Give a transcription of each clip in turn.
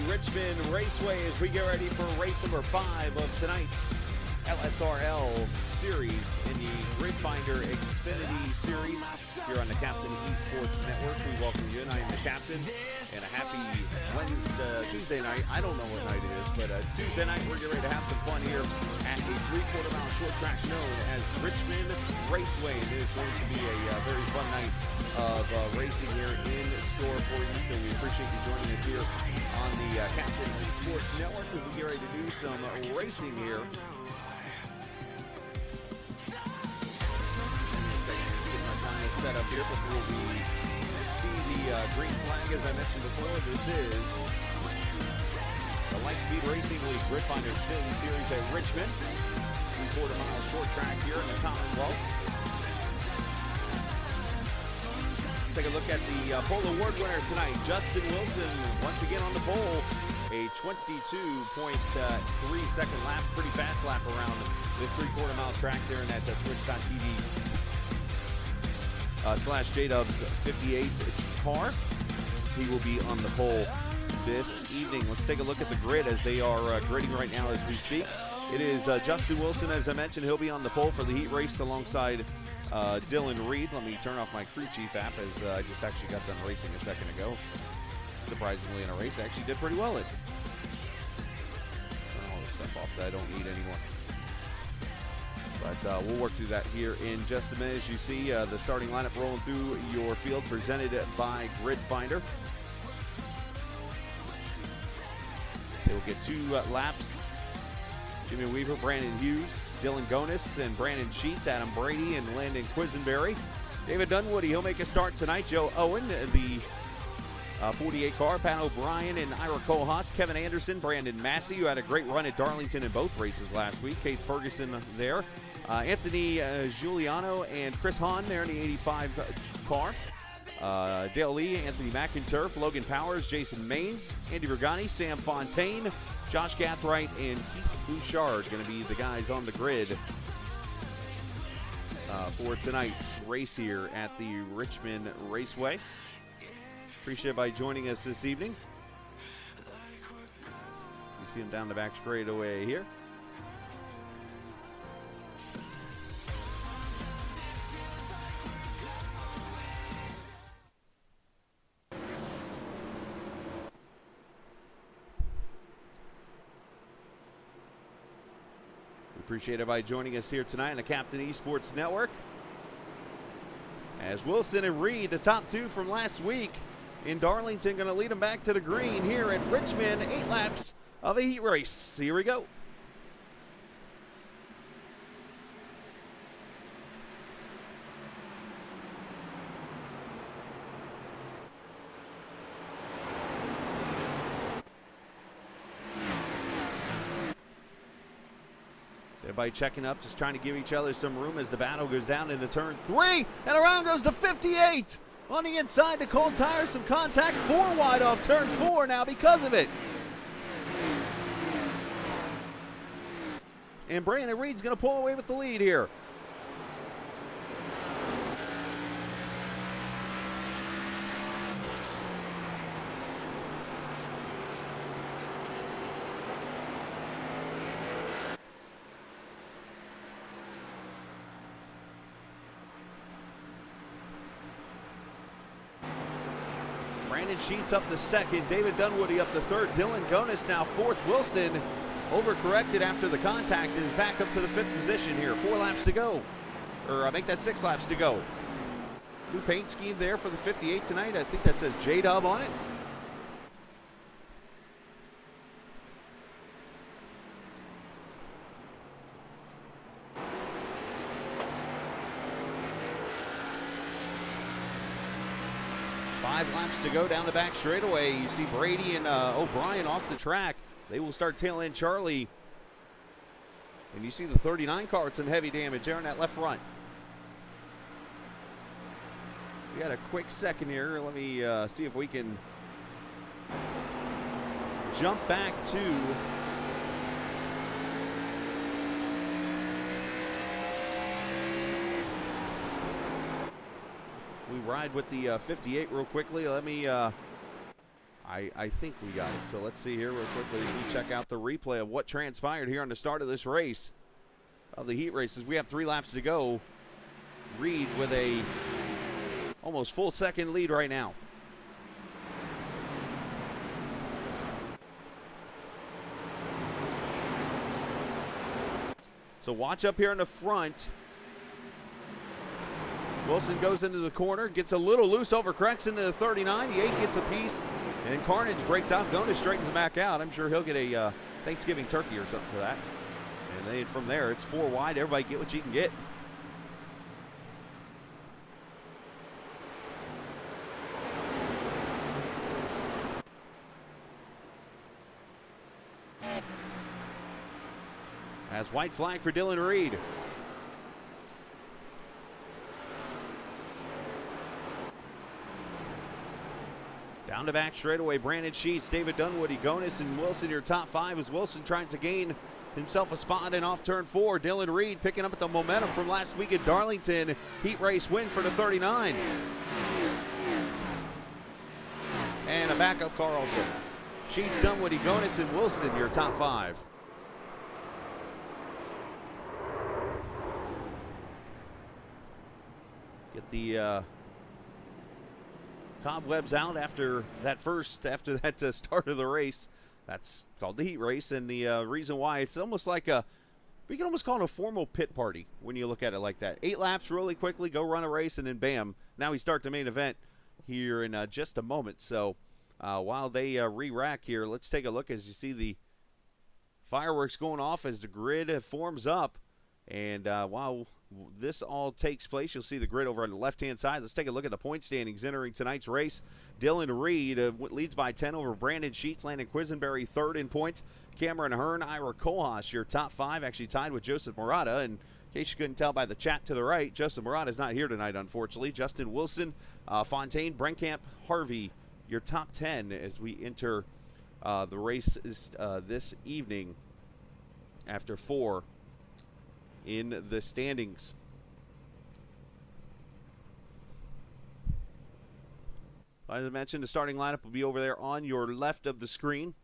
Richmond Raceway as we get ready for race number 5 of tonight's LSRL series in the Grid Finder Xfinity series here on the Captain Esports Network. We welcome you, and I am the captain. And a happy Tuesday night. I don't know what night it is, but it's Tuesday night. We're getting ready to have some fun here at a 3/4 mile short track known as Richmond Raceway. And it is going to be a very fun night of racing here in store for you. So we appreciate you joining us here on the Captain Esports Network as we get ready to do some racing here. Set up here before we see the green flag. As I mentioned before, this is the Lightspeed Racing League Grid Finder Xfinity Series at Richmond. 3/4 mile short track here in the Commonwealth. Take a look at the pole award winner tonight, Justin Wilson, once again on the pole. A 22.3 second lap, pretty fast lap around this 3/4 mile track there in that Twitch.tv / J-Dubs 58 car. He will be on the pole this evening. Let's take a look at the grid as they are gridding right now as we speak. It is Justin Wilson, as I mentioned. He'll be on the pole for the heat race alongside Dylan Reid. Let me turn off my crew chief app as I just actually got done racing a second ago. Surprisingly, in a race, I actually did pretty well at it. Turn all this stuff off that I don't need anymore. But we'll work through that here in just a minute. As you see, the starting lineup rolling through your field, presented by Grid Finder. They will get 2 laps. Jimmy Weaver, Brandon Hughes, Dylan Gonis, and Brandon Sheets, Adam Brady, and Landon Quisenberry. David Dunwoody, he'll make a start tonight. Joe Owen, the 48 car, Pat O'Brien and Ira Kohlhaas, Kevin Anderson, Brandon Massey, who had a great run at Darlington in both races last week. Kate Ferguson there. Anthony Giuliano and Chris Hahn there in the 85 car. Dale Lee, Anthony McInturf, Logan Powers, Jason Maines, Andy Rugani, Sam Fontaine, Josh Gathright, and Keith Bouchard going to be the guys on the grid for tonight's race here at the Richmond Raceway. Appreciate by joining us this evening. You see him down the back straightaway here. Appreciate everybody joining us here tonight on the Captain Esports Network. As Wilson and Reid, the top 2 from last week in Darlington, going to lead them back to the green here at Richmond. 8 laps of a heat race. Here we go. Everybody checking up, just trying to give each other some room as the battle goes down into turn 3. And around goes the 58. On the inside, the cold tires, some contact. 4 wide off turn 4 now because of it. And Brandon Reid's going to pull away with the lead here. Brandon Sheets up to 2nd. David Dunwoody up to 3rd. Dylan Gonis now 4th. Wilson overcorrected after the contact and is back up to the 5th position here. 4 laps to go. Or make that 6 laps to go. New paint scheme there for the 58 tonight. I think that says J-Dub on it. Laps to go down the back straightaway. You see Brady and O'Brien off the track. They will start tail end Charlie. And you see the 39 car with some heavy damage there on that left front. We got a quick second here. Let me see if we can jump back to we ride with the 58 real quickly. Let me I think we got it. So let's see here real quickly as we check out the replay of what transpired here on the start of this race, of the heat races. We have 3 laps to go. Reid with a almost full second lead right now. So watch up here in the front. Wilson goes into the corner, gets a little loose, overcorrects into the 39. The 8 gets a piece, and Carnage breaks out. Gonis straightens him back out. I'm sure he'll get a Thanksgiving turkey or something for that. And then from there, it's 4 wide. Everybody get what you can get. As white flag for Dylan Reid. Down to back straightaway, Brandon Sheets, David Dunwoody, Gonis, and Wilson, your top 5 as Wilson tries to gain himself a spot in off turn 4. Dylan Reid picking up at the momentum from last week at Darlington. Heat race win for the 39. And a backup car also. Sheets, Dunwoody, Gonis, and Wilson, your top 5. Get the cobwebs out after that start of the race. That's called the heat race, and the reason why, it's almost like we can almost call it a formal pit party when you look at it like that. 8 laps really quickly, go run a race, and then bam, now we start the main event here in just a moment. So while they re-rack here, let's take a look as you see the fireworks going off as the grid forms up. And while this all takes place, you'll see the grid over on the left-hand side. Let's take a look at the point standings entering tonight's race. Dylan Reid leads by 10 over Brandon Sheets. Landon Quisenberry 3rd in points. Cameron Hearn, Ira Kohlhaas, your top 5, actually tied with Joseph Murata. And in case you couldn't tell by the chat to the right, Joseph Murata is not here tonight, unfortunately. Justin Wilson, Fontaine, Brenkamp, Harvey, your top 10 as we enter the race this evening after 4 in the standings. As I mentioned, the starting lineup will be over there on your left of the screen.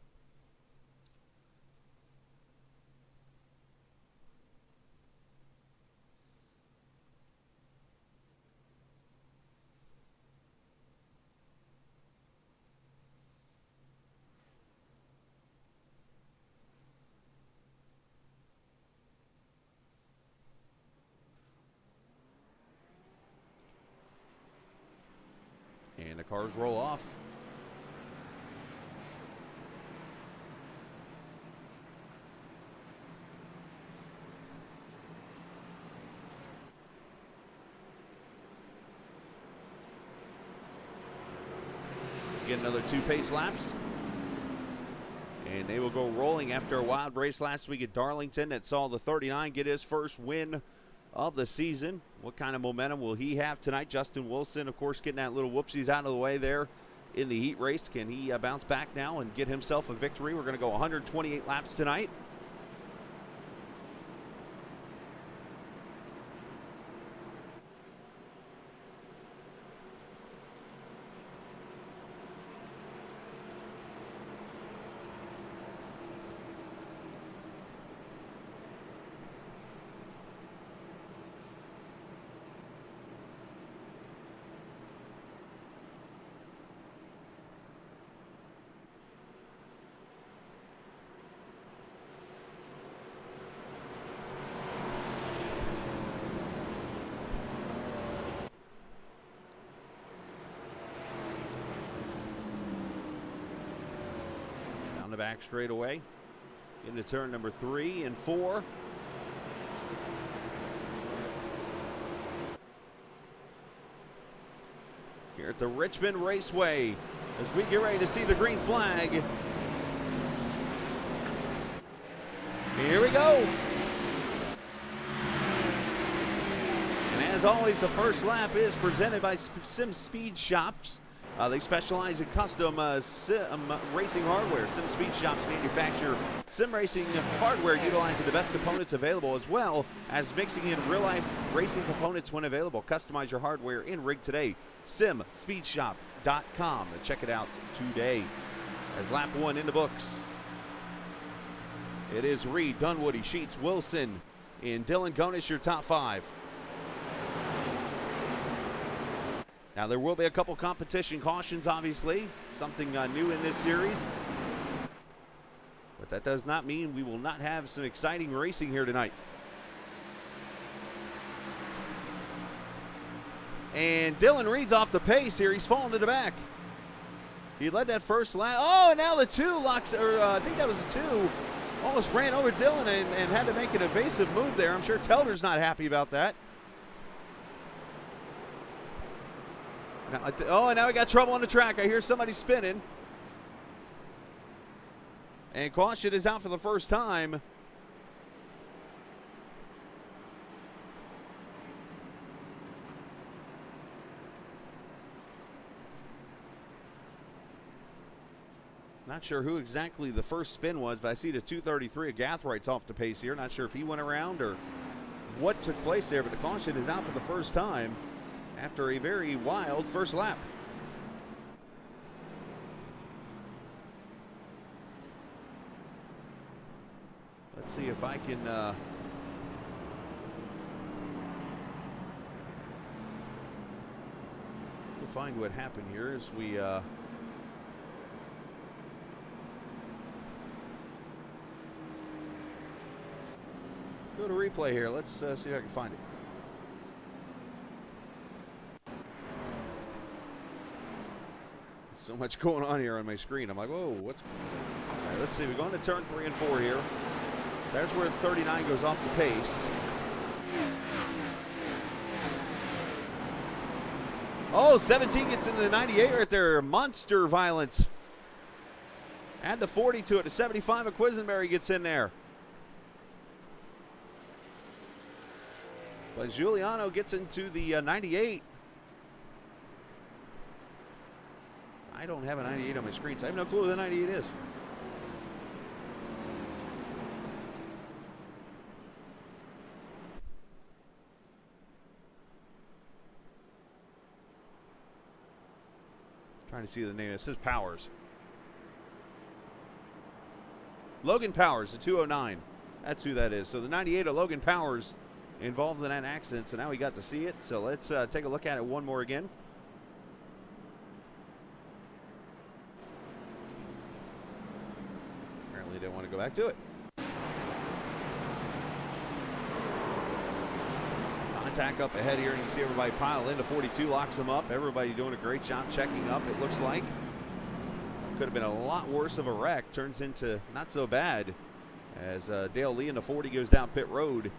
And the cars roll off. Get another 2 pace laps. And they will go rolling after a wild race last week at Darlington that saw the 39 get his first win of the season. What kind of momentum will he have tonight? Justin Wilson, of course, getting that little whoopsies out of the way there in the heat race. Can he bounce back now and get himself a victory? We're going to go 128 laps tonight. The back straightaway into turn number 3 and 4. Here at the Richmond Raceway as we get ready to see the green flag. Here we go. And as always, the first lap is presented by Sim Speed Shops. They specialize in custom racing hardware. Sim Speed Shops manufacture sim racing hardware utilizing the best components available, as well as mixing in real-life racing components when available. Customize your hardware in rig today. SimSpeedShop.com. Check it out today. as lap 1 in the books. It is Reid, Dunwoody, Sheets, Wilson, and Dylan Gonis, your top 5. Now there will be a couple competition cautions, obviously, something new in this series. But that does not mean we will not have some exciting racing here tonight. And Dylan Reid's off the pace here. He's falling to the back. He led that first lap. Oh, and now the 2 locks, or I think that was a 2. Almost ran over Dylan and had to make an evasive move there. I'm sure Telder's not happy about that. Now, oh, and now we got trouble on the track. I hear somebody spinning. And caution is out for the first time. Not sure who exactly the first spin was, but I see the 233 of Gathwright's off the pace here. Not sure if he went around or what took place there, but the caution is out for the first time after a very wild first lap. Let's see if I can we'll find what happened here as we go to replay here. Let's see if I can find it. So much going on here on my screen. I'm like, whoa, what's... All right, let's see. We're going to turn 3 and 4 here. There's where 39 goes off the pace. Oh, 17 gets into the 98 right there. Monster violence. Add the 40 to it. The 75 of Quisenberry gets in there. But Giuliano gets into the 98. I don't have a 98 on my screen, so I have no clue who the 98 is. Trying to see the name. It says Powers. Logan Powers, the 209. That's who that is. So the 98 of Logan Powers involved in that accident, so now we got to see it. So let's take a look at it one more again. Apparently didn't want to go back to it. Contact up ahead here, and you can see everybody pile into 42, locks them up. Everybody doing a great job checking up, it looks like. Could have been a lot worse of a wreck. Turns into not so bad as Dale Lee in the 40 goes down pit road.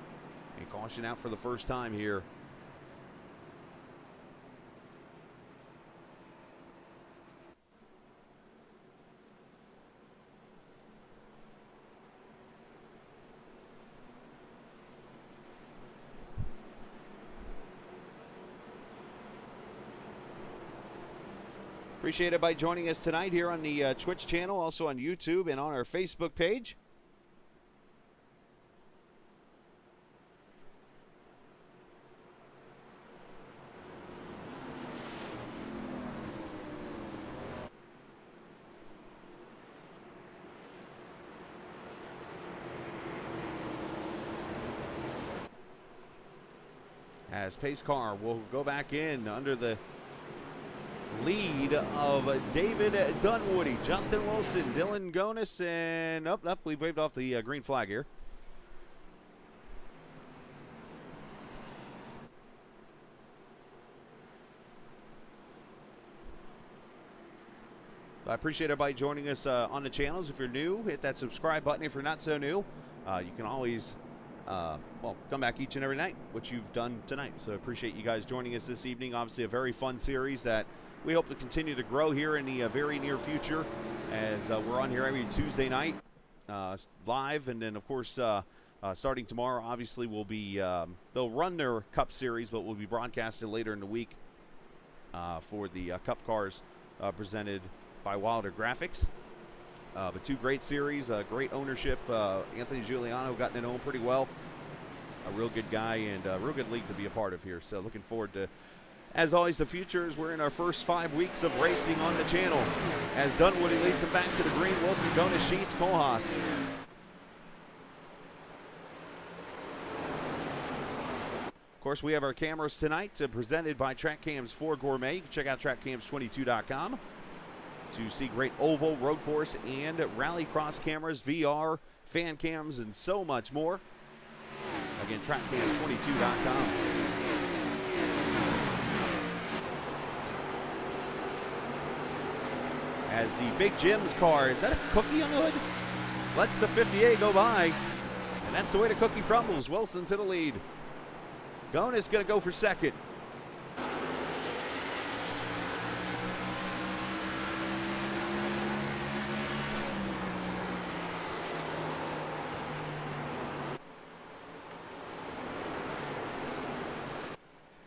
And caution out for the first time here. Appreciate it by joining us tonight here on the Twitch channel, also on YouTube and on our Facebook page. As pace car will go back in under the lead of David Dunwoody, Justin Wilson, Dylan Gonis, and we've waved off the green flag here. I appreciate everybody joining us on the channels. If you're new, hit that subscribe button. If you're not so new, you can always come back each and every night, which you've done tonight. So appreciate you guys joining us this evening. Obviously a very fun series that we hope to continue to grow here in the very near future, as we're on here every Tuesday night live. And then of course starting tomorrow, obviously we'll be they'll run their Cup series, but we'll be broadcasted later in the week for the Cup cars presented by Wilder Graphics. But two great series, great ownership. Anthony Giuliano gotten to know him pretty well. A real good guy and a real good league to be a part of here. So looking forward to As always, the future is we're in our first 5 weeks of racing on the channel. As Dunwoody leads him back to the green, Wilson, Gonis, Sheets, Kohlhaas. Of course, we have our cameras tonight presented by TrackCams 4 Gourmet. You can check out trackcams22.com to see great oval, road course, and rallycross cameras, VR, fan cams, and so much more. Again, trackcams22.com. As the Big Jim's car, is that a cookie on the hood? Lets the 58 go by. And that's the way the cookie crumbles. Wilson to the lead. Gonis going to go for second.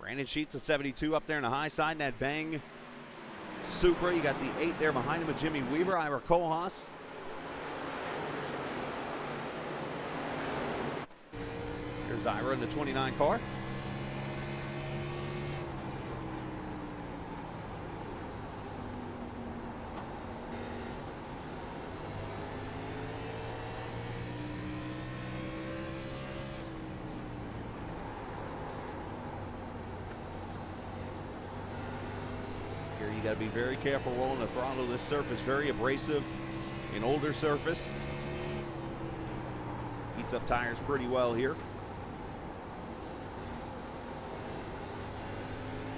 Brandon Sheets a 72 up there on the high side in that Bang Supra. You got the 8 there behind him with Jimmy Weaver, Ira Kohlhaas. Here's Ira in the 29 car. You got to be very careful rolling the throttle. This surface very abrasive, an older surface. Heats up tires pretty well here.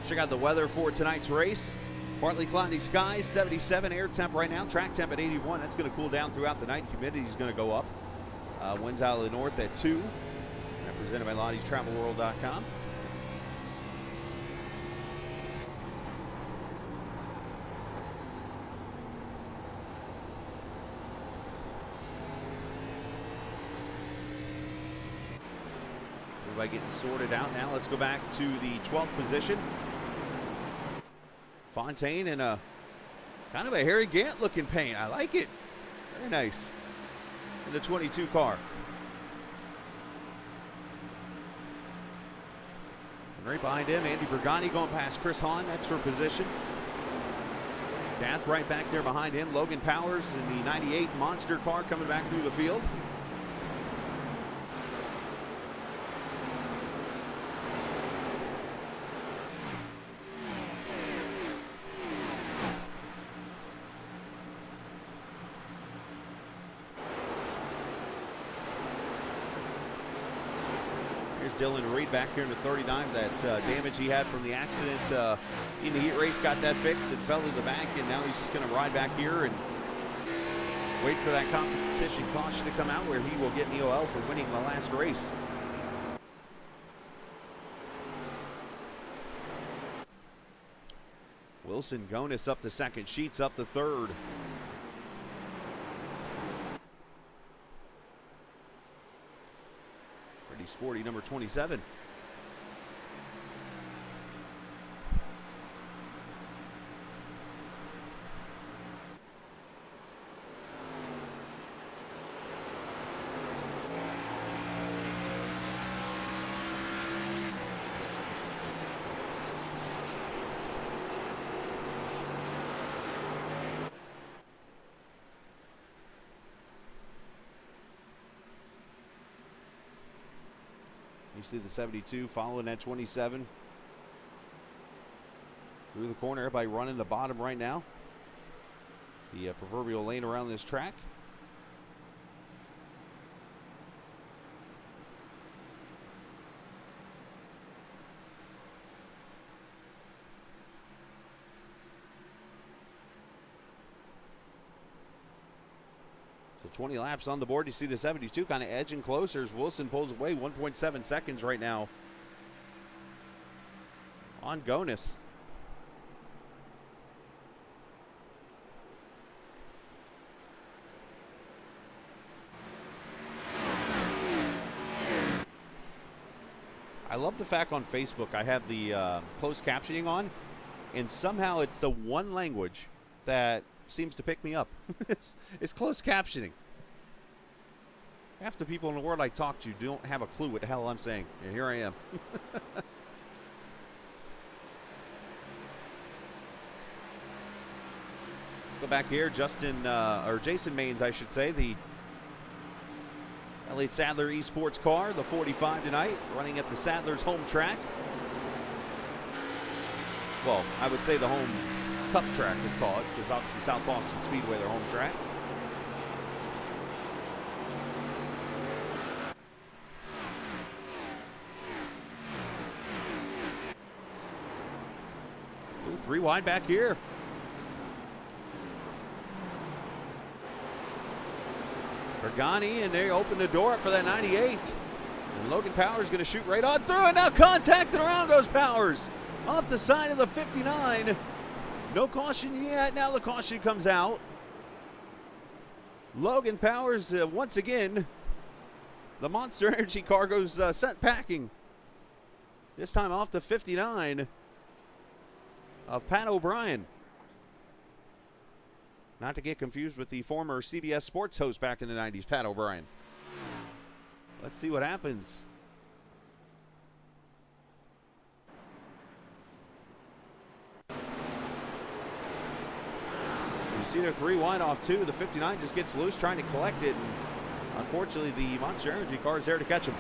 Check out the weather for tonight's race. Partly cloudy skies, 77 air temp right now. Track temp at 81. That's going to cool down throughout the night. Humidity is going to go up. Winds out of the north at 2. Represented by Lottie'sTravelWorld.com. By getting sorted out now. Let's go back to the 12th position. Fontaine in a kind of a Harry Gant looking paint. I like it. Very nice. In the 22 car. And right behind him, Andy Bergani going past Chris Hahn. That's for position. Gath right back there behind him. Logan Powers in the 98 monster car coming back through the field. Dylan Reid back here in the 39. That damage he had from the accident in the heat race got that fixed and fell to the back, and now he's just going to ride back here and wait for that competition caution to come out where he will get an EOL for winning the last race. Wilson Gonis up the second, Sheets up the third. Sporty number 27. You see the 72 following that 27. Through the corner, everybody running the bottom right now. The proverbial lane around this track. So 20 laps on the board. You see the 72 kind of edging closer as Wilson pulls away. 1.7 seconds right now on Gonis. I love the fact on Facebook I have the closed captioning on, and somehow it's the one language that seems to pick me up. it's closed captioning. Half the people in the world I talk to don't have a clue what the hell I'm saying. And here I am. Go back here, Jason Maines, I should say, the Elliott Sadler Esports car, the 45 tonight, running at the Sadler's home track. Well, I would say the home cup track, we call it, because obviously South Boston Speedway, their home track. Ooh, 3 wide back here. Bergani, and they open the door up for that 98. And Logan Powers going to shoot right on through, and now contact, and around goes Powers. Off the side of the 59. No caution yet. Now the caution comes out. Logan Powers, once again, the Monster Energy car goes sent packing. This time off the 59 of Pat O'Brien. Not to get confused with the former CBS Sports host back in the 90s, Pat O'Brien. Let's see what happens. You see they're 3 wide off 2. The 59 just gets loose trying to collect it. And unfortunately, the Monster Energy car is there to catch him.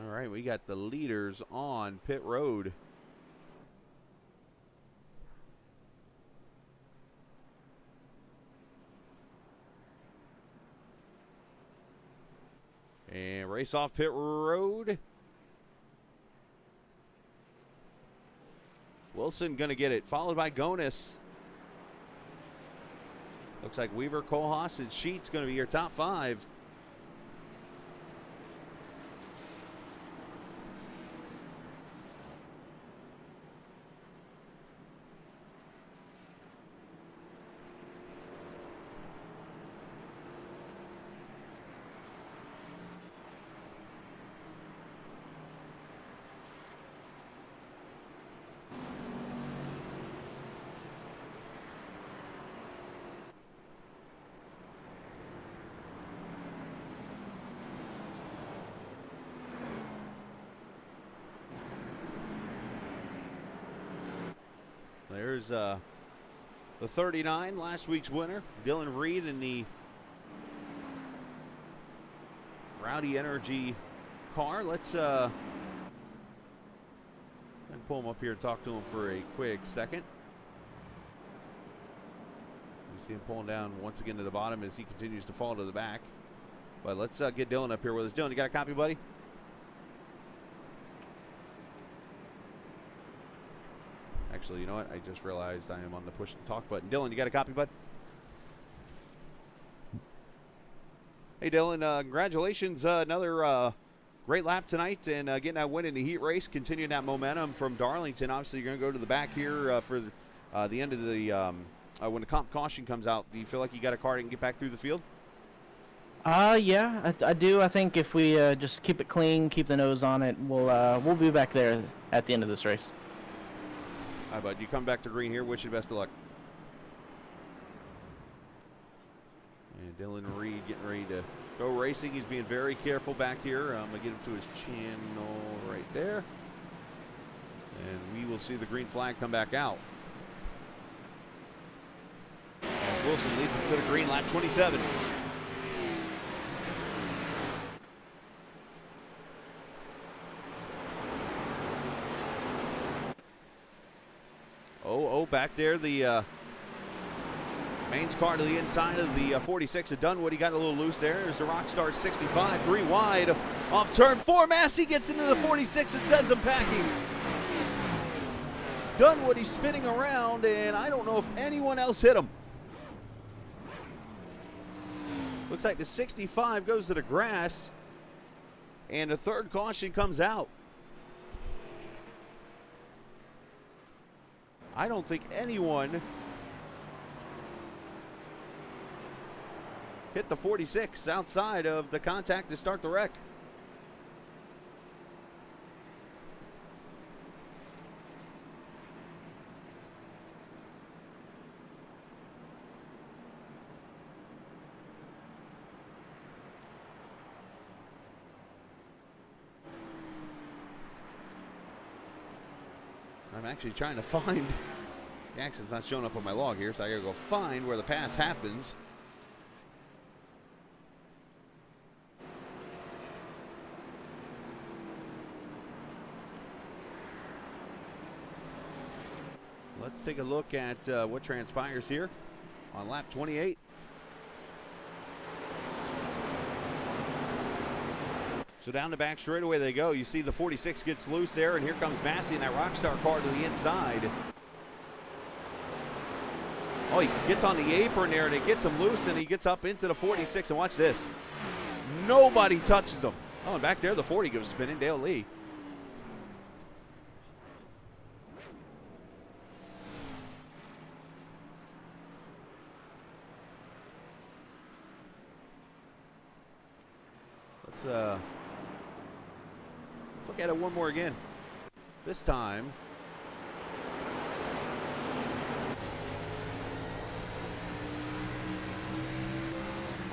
All right, we got the leaders on pit road. And race off pit road. Wilson going to get it, followed by Gonis. Looks like Weaver, Kohlhaas, and Sheets going to be your top 5. There's the 39, last week's winner, Dylan Reid in the Rowdy Energy car. Let's pull him up here and talk to him for a quick second. You see him pulling down once again to the bottom as he continues to fall to the back. But let's get Dylan up here with us. Dylan, you got a copy, buddy? Actually, you know what? I just realized I am on the push to talk button. Dylan, you got a copy, bud? Hey, Dylan, congratulations. Another great lap tonight and getting that win in the heat race, continuing that momentum from Darlington. Obviously, you're going to go to the back here for the end of the when the comp caution comes out. Do you feel like you got a car that can get back through the field? Yeah, I do. I think if we just keep it clean, keep the nose on it, we'll be back there at the end of this race. All right, bud. You come back to green here. Wish you the best of luck. And Dylan Reid getting ready to go racing. He's being very careful back here. I'm going to get him to his channel right there. And we will see the green flag come back out. And Wilson leads him to the green, lap 27. Back there, the Maines car to the inside of the 46 of Dunwoody. Got a little loose there. There's the Rockstar 65, 3 wide. Off turn 4, Massey gets into the 46 and sends him packing. Dunwoody spinning around, and I don't know if anyone else hit him. Looks like the 65 goes to the grass, and the third caution comes out. I don't think anyone hit the 46 outside of the contact to start the wreck. I'm actually trying to find, the accident's not showing up on my log here, so I gotta go find where the pass happens. Let's take a look at what transpires here on lap 28. So down the back straightaway they go. You see the 46 gets loose there, and here comes Massey in that Rockstar car to the inside. Oh, he gets on the apron there, and it gets him loose, and he gets up into the 46, and watch this. Nobody touches him. Oh, and back there the 40 goes spinning, Dale Lee. Let's look at it one more again. This time,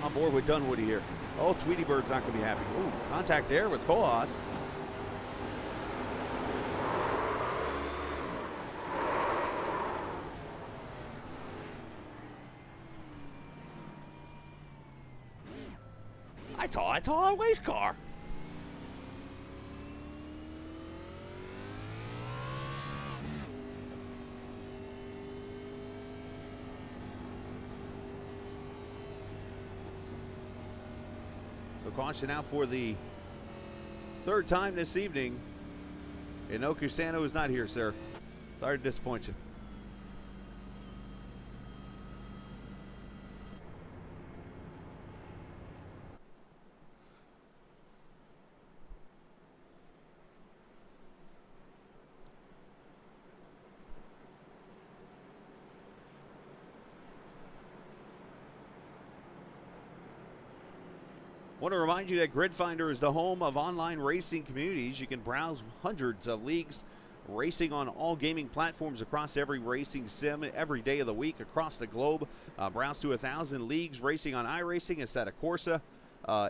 on board with Dunwoody here. Oh, Tweety Bird's not going to be happy. Ooh, contact there with Kohlhaas. I saw a race car. So caution out for the third time this evening. And no, Cusano is not here, sir. Sorry to disappoint you. Want to remind you that Grid Finder is the home of online racing communities. You can browse hundreds of leagues racing on all gaming platforms across every racing sim every day of the week across the globe. Browse to 1,000 leagues racing on iRacing, Assetto Corsa,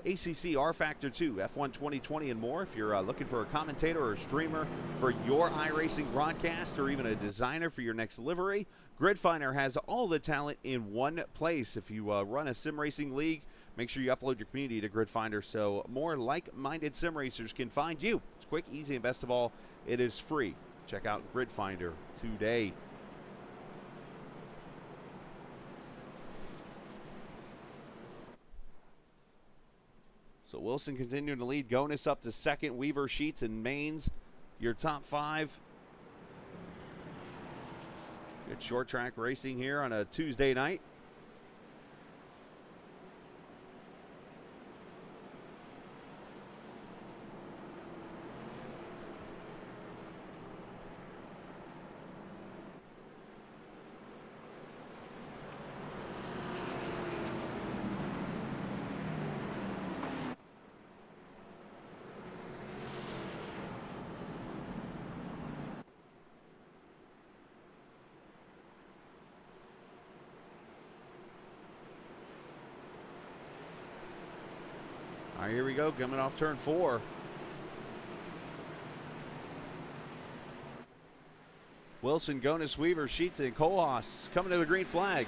ACC R-Factor 2, F1 2020, and more. If you're looking for a commentator or a streamer for your iRacing broadcast, or even a designer for your next livery, Grid Finder has all the talent in one place. If you run a sim racing league, make sure you upload your community to Grid Finder so more like-minded sim racers can find you. It's quick, easy, and best of all, it is free. Check out Grid Finder today. So Wilson continuing to lead. Gonis up to second. Weaver, Sheets, and Maines, your top five. Good short track racing here on a Tuesday night. All right, here we go, coming off turn 4. Wilson, Gonis, Weaver, Sheets, and Kohlhaas coming to the green flag.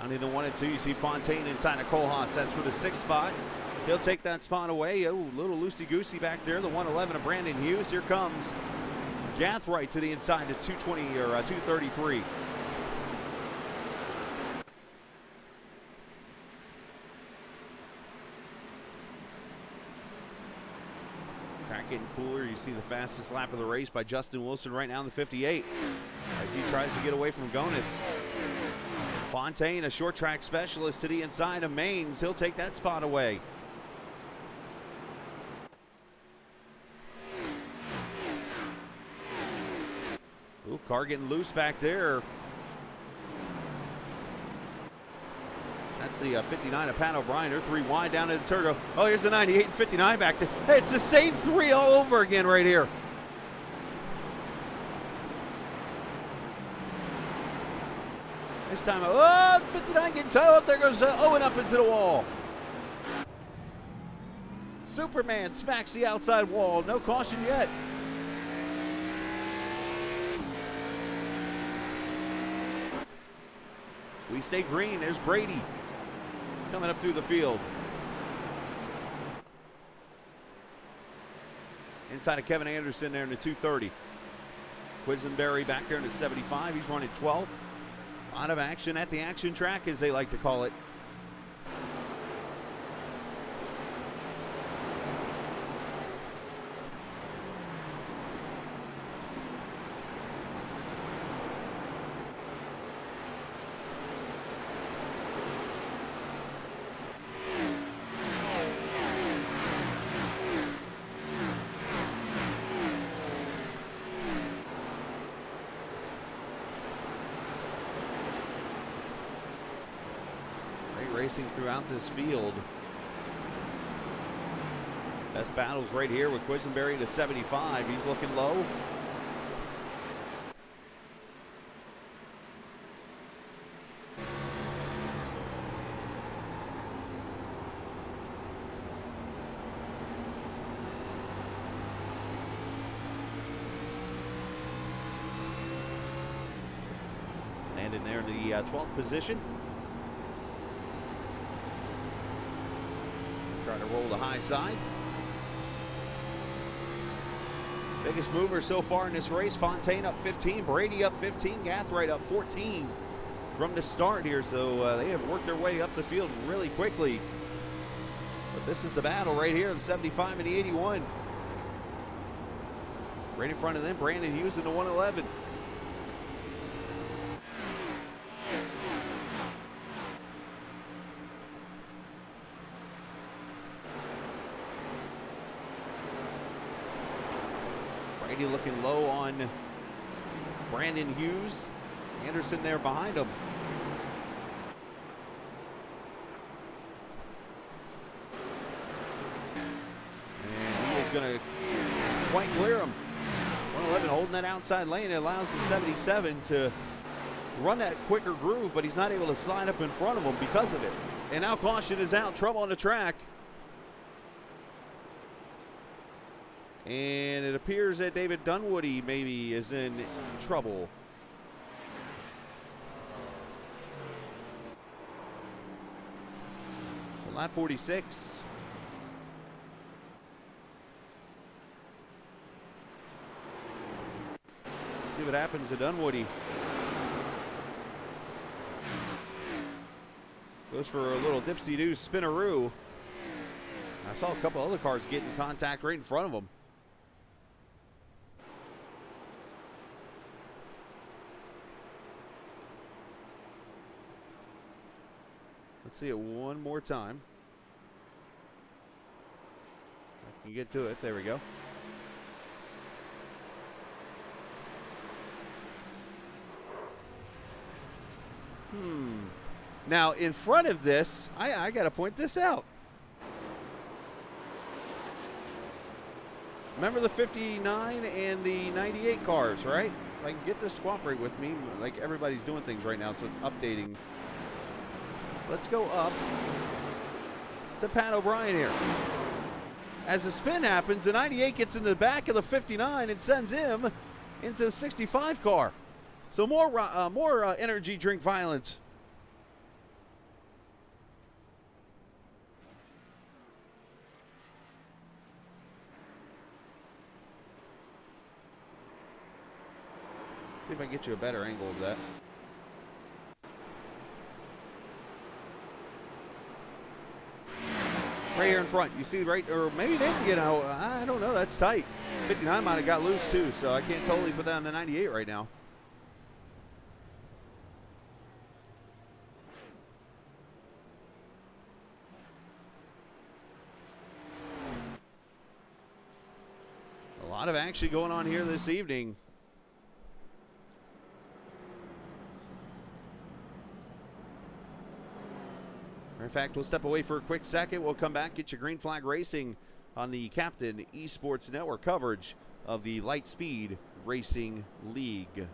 In the 1 and 2, you see Fontaine inside of Kohlhaas. That's for the 6th spot. He'll take that spot away. Oh, a little loosey-goosey back there. The 111 of Brandon Hughes. Here comes Gathright to the inside to 220 or 233. Track getting cooler. You see the fastest lap of the race by Justin Wilson right now in the 58 as he tries to get away from Gonis. Fontaine, a short track specialist, to the inside of Maines. He'll take that spot away. Ooh, car getting loose back there. That's the 59 of Pat O'Brien. They're 3 wide down to the turtle. Oh, here's the 98 and 59 back there. Hey, it's the same 3 all over again right here. This time, oh, 59 getting towed. There goes Owen up into the wall. Superman smacks the outside wall. No caution yet. We stay green. There's Brady coming up through the field. Inside of Kevin Anderson there in the 230. Quisenberry back there in the 75. He's running 12th. A lot of action at the action track, as they like to call it. Racing throughout this field. Best battles right here with Quisenberry to 75. He's looking low. Landon there in the 12th position. Trying to roll the high side. Biggest mover so far in this race. Fontaine up 15, Brady up 15, Gathright up 14 from the start here. So they have worked their way up the field really quickly. But this is the battle right here, the 75 and the 81. Right in front of them, Brandon Hughes in the 111. Brady looking low on Brandon Hughes. Anderson there behind him. And he is going to quite clear him. 111 holding that outside lane. It allows the 77 to run that quicker groove, but he's not able to slide up in front of him because of it. And now caution is out. Trouble on the track. And it appears that David Dunwoody maybe is in trouble. So lap 46. See what happens to Dunwoody. Goes for a little dipsy-doo spinaroo. I saw a couple other cars get in contact right in front of him. Let's see it one more time. I can get to it. There we go. Now, in front of this, I got to point this out. Remember the 59 and the 98 cars, right? If I can get this to cooperate with me, like everybody's doing things right now, so it's updating. Let's go up to Pat O'Brien here. As the spin happens, the 98 gets in the back of the 59 and sends him into the 65 car. So more energy drink violence. See if I can get you a better angle of that. Right here in front, you see right, or maybe they didn't get out. I don't know, that's tight. 59 might have got loose too, so I can't totally put that on the 98 right now. A lot of action going on here this evening. In fact, we'll step away for a quick second. We'll come back, get your Green Flag Racing on the Captain Esports Network coverage of the Lightspeed Racing League.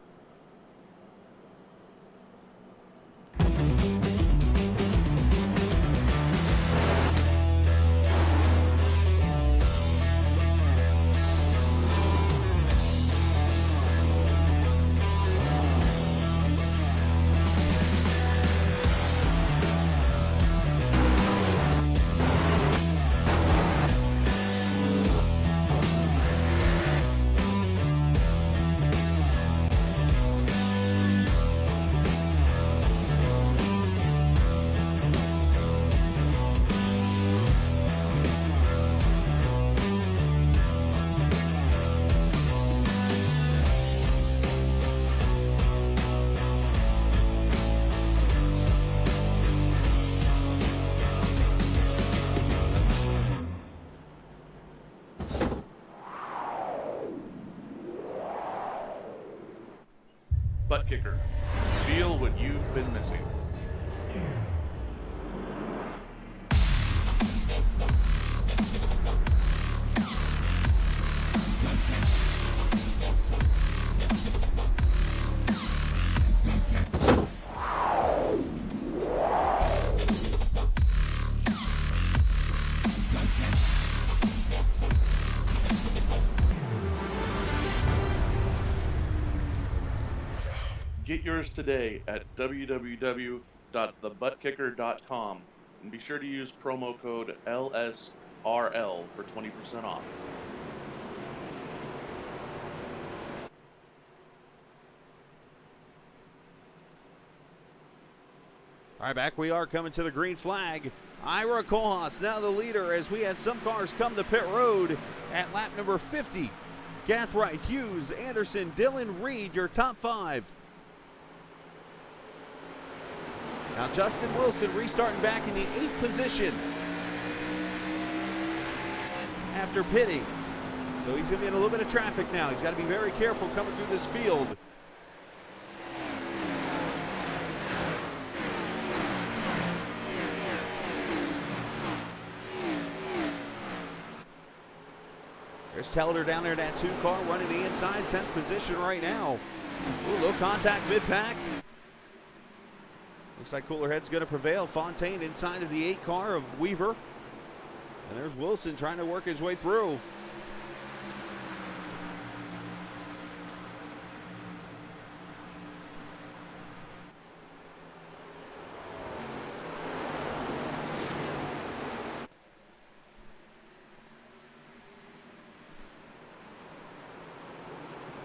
Butt kicker. Feel what you've been missing. Get yours today at www.thebuttkicker.com and be sure to use promo code LSRL for 20% off. All right, back we are coming to the green flag. Ira Kohlhaas now the leader as we had some cars come to pit road at lap number 50. Gathright, Hughes, Anderson, Dillon, Reid, your top five. Now Justin Wilson restarting back in the 8th position after pitting. So he's going to be in a little bit of traffic now. He's got to be very careful coming through this field. There's Telder down there in that 2 car running the inside, 10th position right now. Ooh, low contact mid-pack. Looks like cooler head's going to prevail. Fontaine inside of the 8 car of Weaver. And there's Wilson trying to work his way through.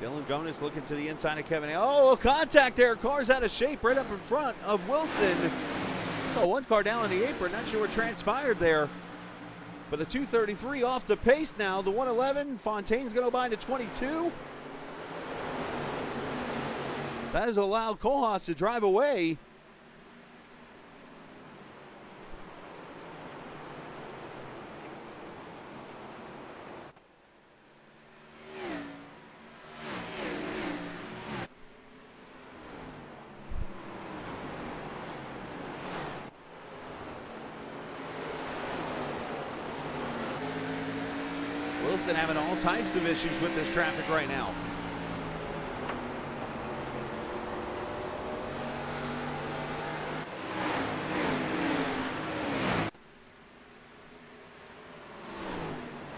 Dylan Gonis looking to the inside of Kevin. Oh, contact there. Car's out of shape right up in front of Wilson. So 1 car down on the apron. Not sure what transpired there. But the 233 off the pace now. The 111. Fontaine's going to bind to 22. That has allowed Kohlhaas to drive away. Wilson having all types of issues with this traffic right now.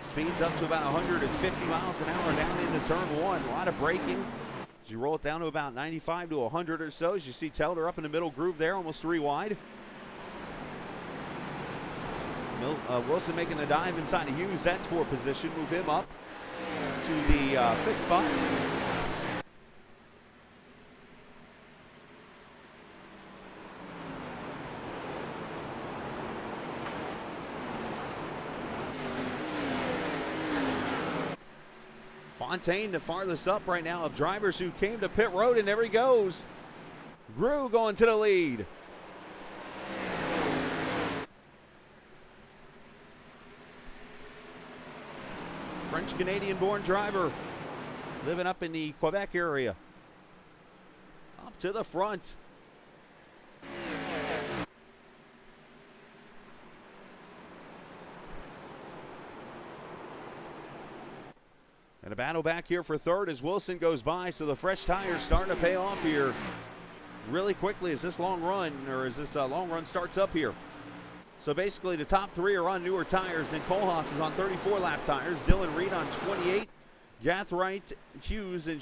Speeds up to about 150 miles an hour down into turn 1. A lot of braking. As you roll it down to about 95 to 100 or so, as you see Telder up in the middle groove there, almost 3 wide. Wilson making the dive inside of Hughes. That's 4 position. Move him up to the 5th spot. Fontaine, the farthest up right now of drivers who came to pit road, and there he goes. Grew going to the lead. French-Canadian-born driver living up in the Quebec area. Up to the front. And a battle back here for third as Wilson goes by. So the fresh tires starting to pay off here really quickly as this long run starts up here. So basically the top three are on newer tires. Then Kohlhaas is on 34-lap tires. Dylan Reid on 28. Gathright, Hughes, and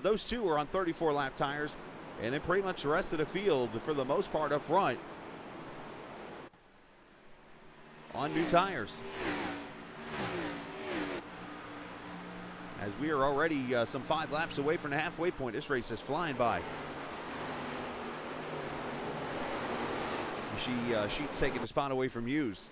those two are on 34-lap tires. And then pretty much the rest of the field, for the most part, up front on new tires. As we are already some 5 laps away from the halfway point. This race is flying by. Sheets taking the spot away from Hughes.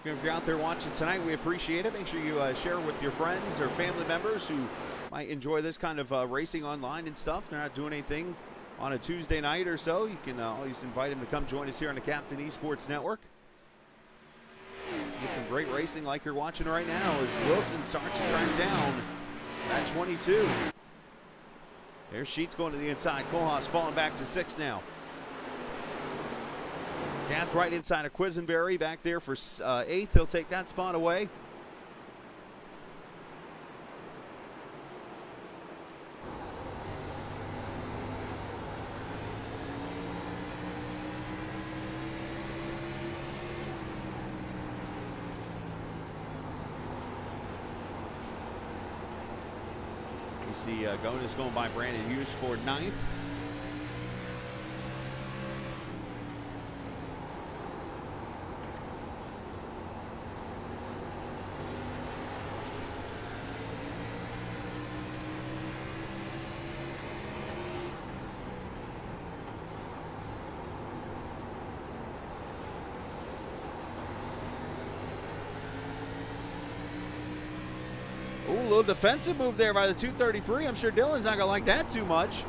If you're out there watching tonight, we appreciate it. Make sure you share with your friends or family members who might enjoy this kind of racing online and stuff. They're not doing anything on a Tuesday night or so. You can always invite them to come join us here on the Captain Esports Network. Get some great racing like you're watching right now as Wilson starts to track down that 22. There's Sheets going to the inside. Kohlhaas falling back to 6 now. Gath right inside of Quisenberry back there for 8th. He'll take that spot away. You see Gonis going by Brandon Hughes for 9th. Ooh, a little defensive move there by the 233. I'm sure Dylan's not going to like that too much.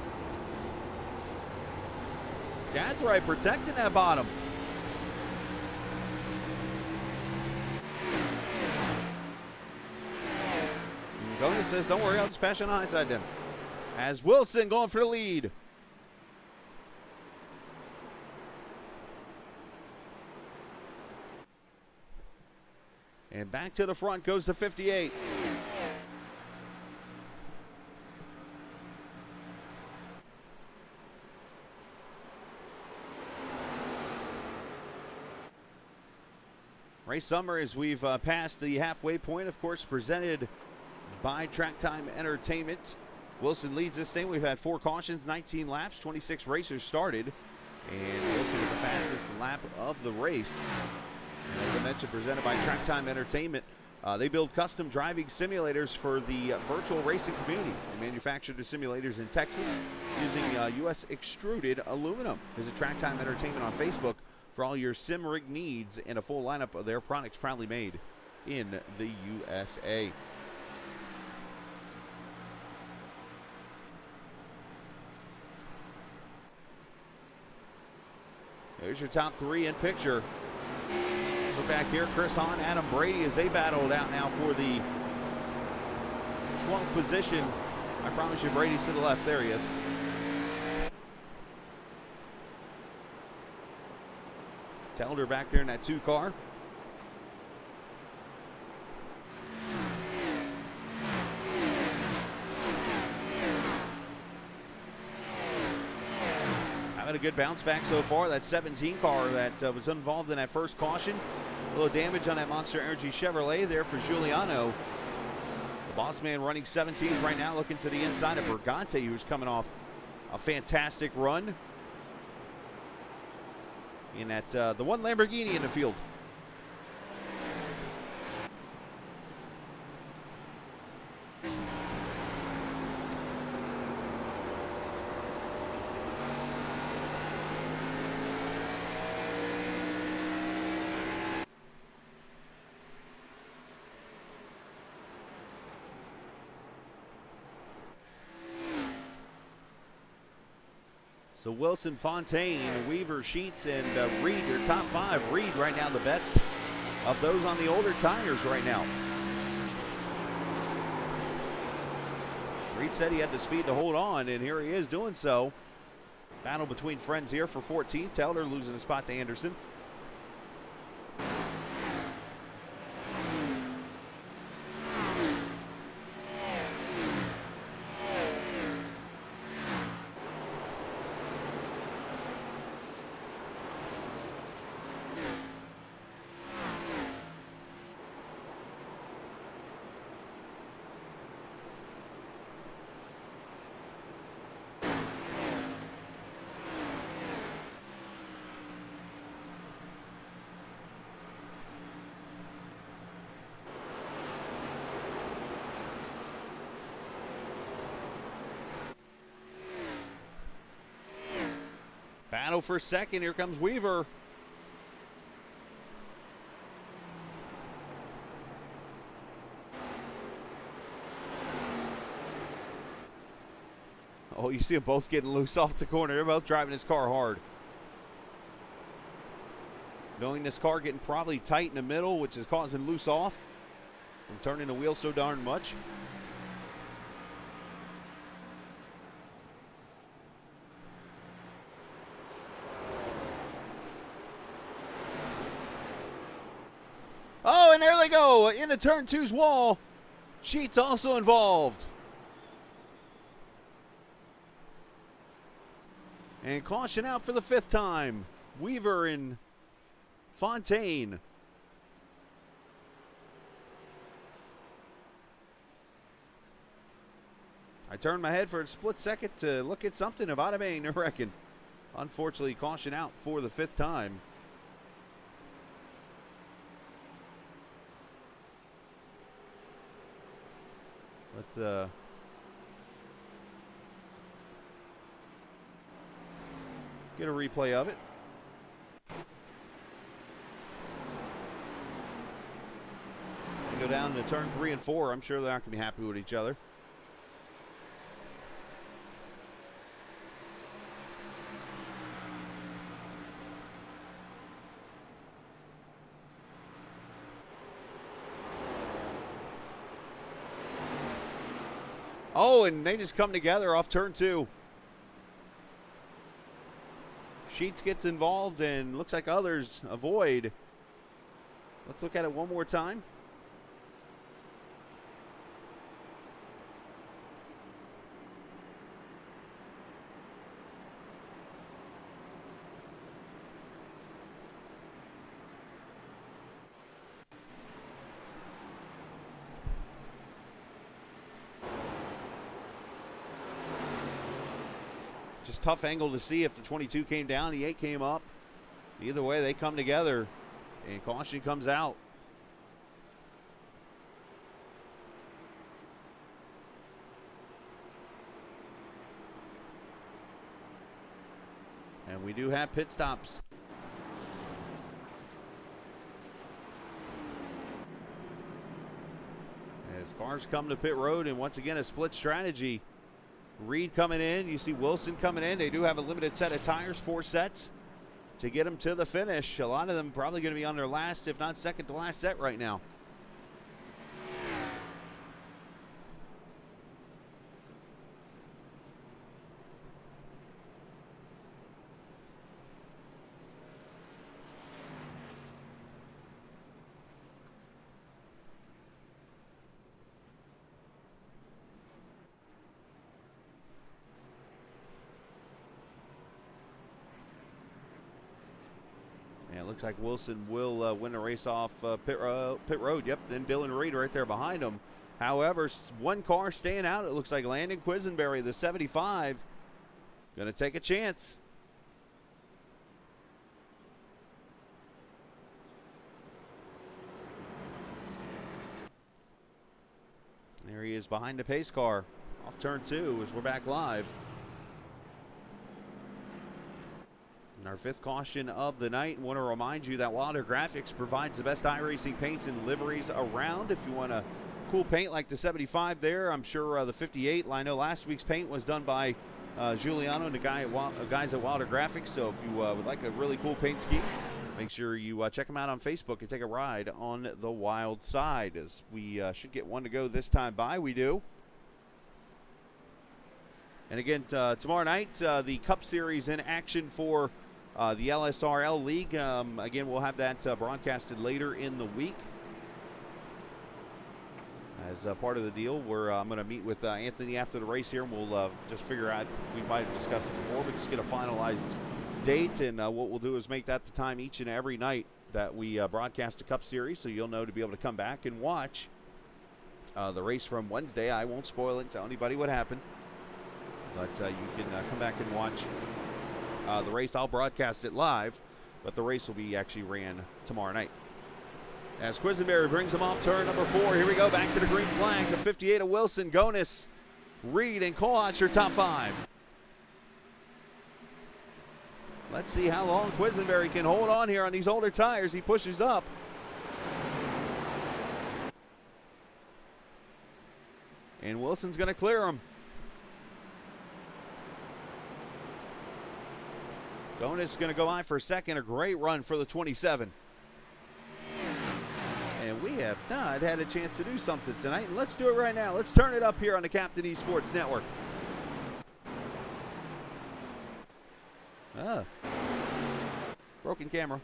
Gathright protecting that bottom. Gonis says, don't worry, I'll just pass you on the high side then. As Wilson going for the lead. And back to the front goes the 58. Race summary as we've passed the halfway point, of course, presented by Track Time Entertainment. Wilson leads this thing. We've had 4 cautions, 19 laps, 26 racers started. And Wilson with the fastest lap of the race. And as I mentioned, presented by Track Time Entertainment. They build custom driving simulators for the virtual racing community. They manufacture the simulators in Texas using U.S. extruded aluminum. Visit Track Time Entertainment on Facebook for all your sim rig needs and a full lineup of their products proudly made in the USA. There's your top 3 in picture. Look back here, Chris Hahn, Adam Brady as they battle it out now for the 12th position. I promise you Brady's to the left. There he is. Telder back there in that 2 car. Having a good bounce back so far. That 17 car that was involved in that first caution. A little damage on that Monster Energy Chevrolet there for Giuliano. The boss man running 17th right now, looking to the inside of Bergante, who's coming off a fantastic run. In that the one Lamborghini in the field. So Wilson, Fontaine, Weaver, Sheets, and Reid, your top 5. Reid right now the best of those on the older tires right now. Reid said he had the speed to hold on, and here he is doing so. Battle between friends here for 14th. Taylor losing a spot to Anderson. Battle for second. Here comes Weaver. Oh, you see them both getting loose off the corner. They're both driving this car hard. Knowing this car getting probably tight in the middle, which is causing loose off from turning the wheel so darn much. Oh, and there they go into turn two's wall. Sheets also involved. And caution out for the 5th time. Weaver and Fontaine. I turned my head for a split second to look at something of Ottomane, I reckon. Unfortunately, caution out for the 5th time. Let's get a replay of it. We go down to turn 3 and 4. I'm sure they're not going to be happy with each other. Oh, and they just come together off turn 2. Sheets gets involved and looks like others avoid. Let's look at it one more time. Just tough angle to see if the 22 came down, the 8 came up. Either way, they come together, and caution comes out. And we do have pit stops. As cars come to pit road, and once again, a split strategy. Reid coming in. You see Wilson coming in. They do have a limited set of tires, 4 sets, to get them to the finish. A lot of them probably going to be on their last, if not second to last set right now. Looks like Wilson will win the race off pit road. Yep, and Dylan Reid right there behind him. However, one car staying out. It looks like Landon Quisenberry, the 75, going to take a chance. There he is behind the pace car off turn 2 as we're back live. And our 5th caution of the night. Want to remind you that Wilder Graphics provides the best iRacing paints and liveries around. If you want a cool paint like the 75 there, I'm sure the 58. I know last week's paint was done by Giuliano and the guys at Wilder Graphics. So if you would like a really cool paint scheme, make sure you check them out on Facebook and take a ride on the wild side. As we should get one to go this time by. We do. And again, tomorrow night, the Cup Series in action for the LSRL League. Again, we'll have that broadcasted later in the week. As part of the deal, I'm going to meet with Anthony after the race here, and we'll just figure out, we might have discussed it before, but just get a finalized date. And what we'll do is make that the time each and every night that we broadcast a Cup Series, so you'll know to be able to come back and watch the race from Wednesday. I won't spoil it and tell anybody what happened, but you can come back and watch the race. I'll broadcast it live, but the race will be actually ran tomorrow night. As Quisenberry brings him off turn number 4. Here we go, back to the green flag. The 58 of Wilson, Gonis, Reid, and Koch, your top 5. Let's see how long Quisenberry can hold on here on these older tires. He pushes up. And Wilson's going to clear him. Gonis is going to go by for second. A great run for the 27. And we have not had a chance to do something tonight. And let's do it right now. Let's turn it up here on the Captain Esports Network. Broken camera.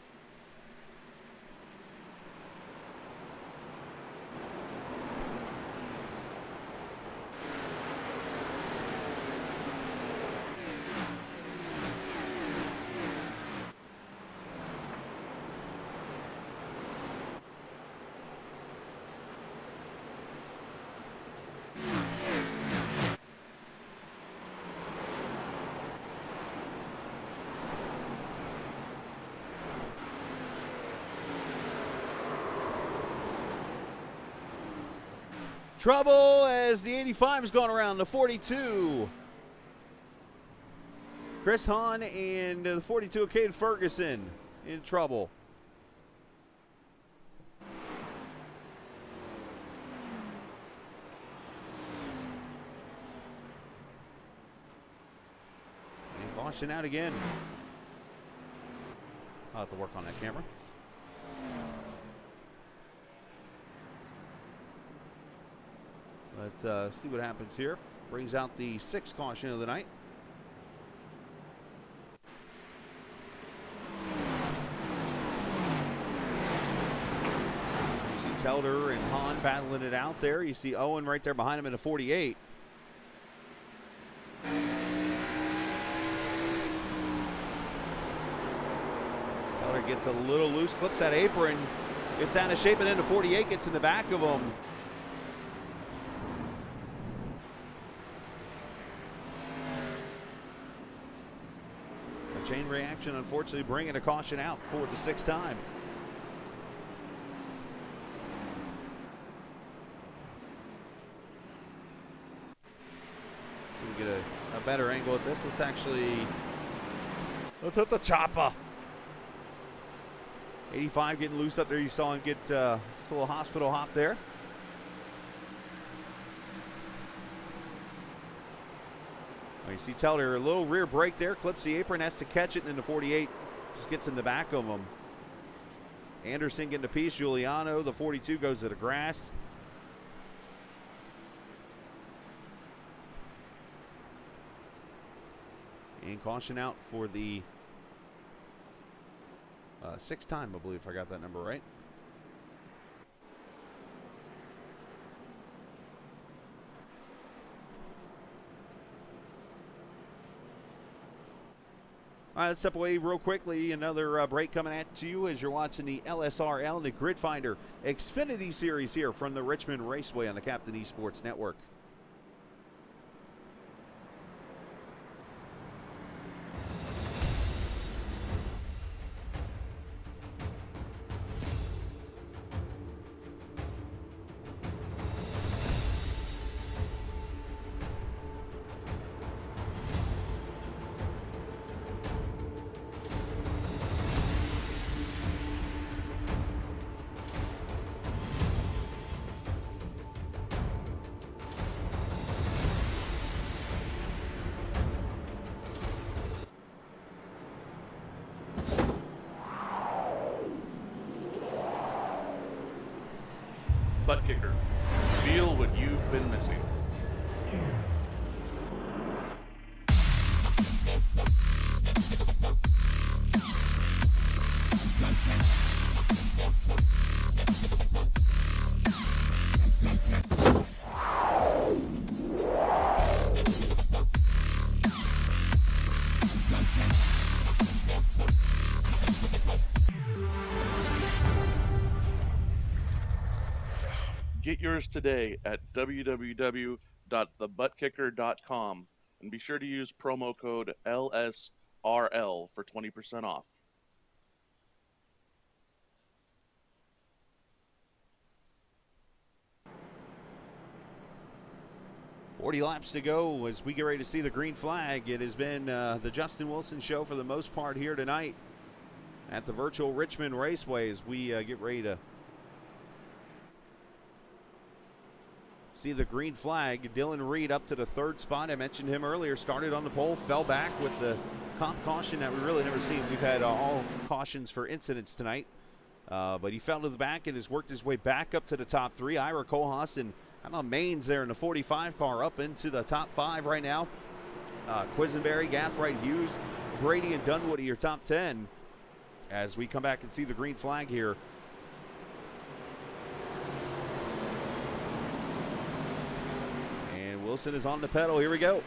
Trouble as the 85 is going around the 42. Chris Hahn and the 42 of Cade Ferguson in trouble. And caution out again. I'll have to work on that camera. Let's see what happens here. Brings out the 6th caution of the night. You see Telder and Hahn battling it out there. You see Owen right there behind him in the 48. Telder gets a little loose, clips that apron, gets out of shape, and then the 48 gets in the back of him. Chain reaction, unfortunately, bringing a caution out for the 6th time. So we get a better angle at this. Let's hit the chopper. 85 getting loose up there. You saw him get just a little hospital hop there. You see Telder, a little rear brake there, clips the apron, has to catch it, and then the 48 just gets in the back of him. Anderson getting a piece. Giuliano, the 42, goes to the grass. And caution out for the 6th time, I believe, if I got that number right. All right, let's step away real quickly. Another break coming at you as you're watching the LSRL, the Grid Finder Xfinity Series here from the Richmond Raceway on the Captain Esports Network. Butt kicker. Feel what you've been missing. Get yours today at www.thebuttkicker.com and be sure to use promo code LSRL for 20% off. "40 laps to go as we get ready to see the green flag." It has been the Justin Wilson show for the most part here tonight at the Virtual Richmond Raceway as we get ready to see the green flag. Dylan Reid up to the 3rd spot. I mentioned him earlier. Started on the pole, fell back with the comp caution that we really never seen. We've had all cautions for incidents tonight. But he fell to the back and has worked his way back up to the top 3. Ira Kohlhaas and how about Maines there in the 45 car up into the top 5 right now. Quisenberry, Gathright, Hughes, Brady, and Dunwoody your top 10 as we come back and see the green flag here. And Wilson is on the pedal. Here we go.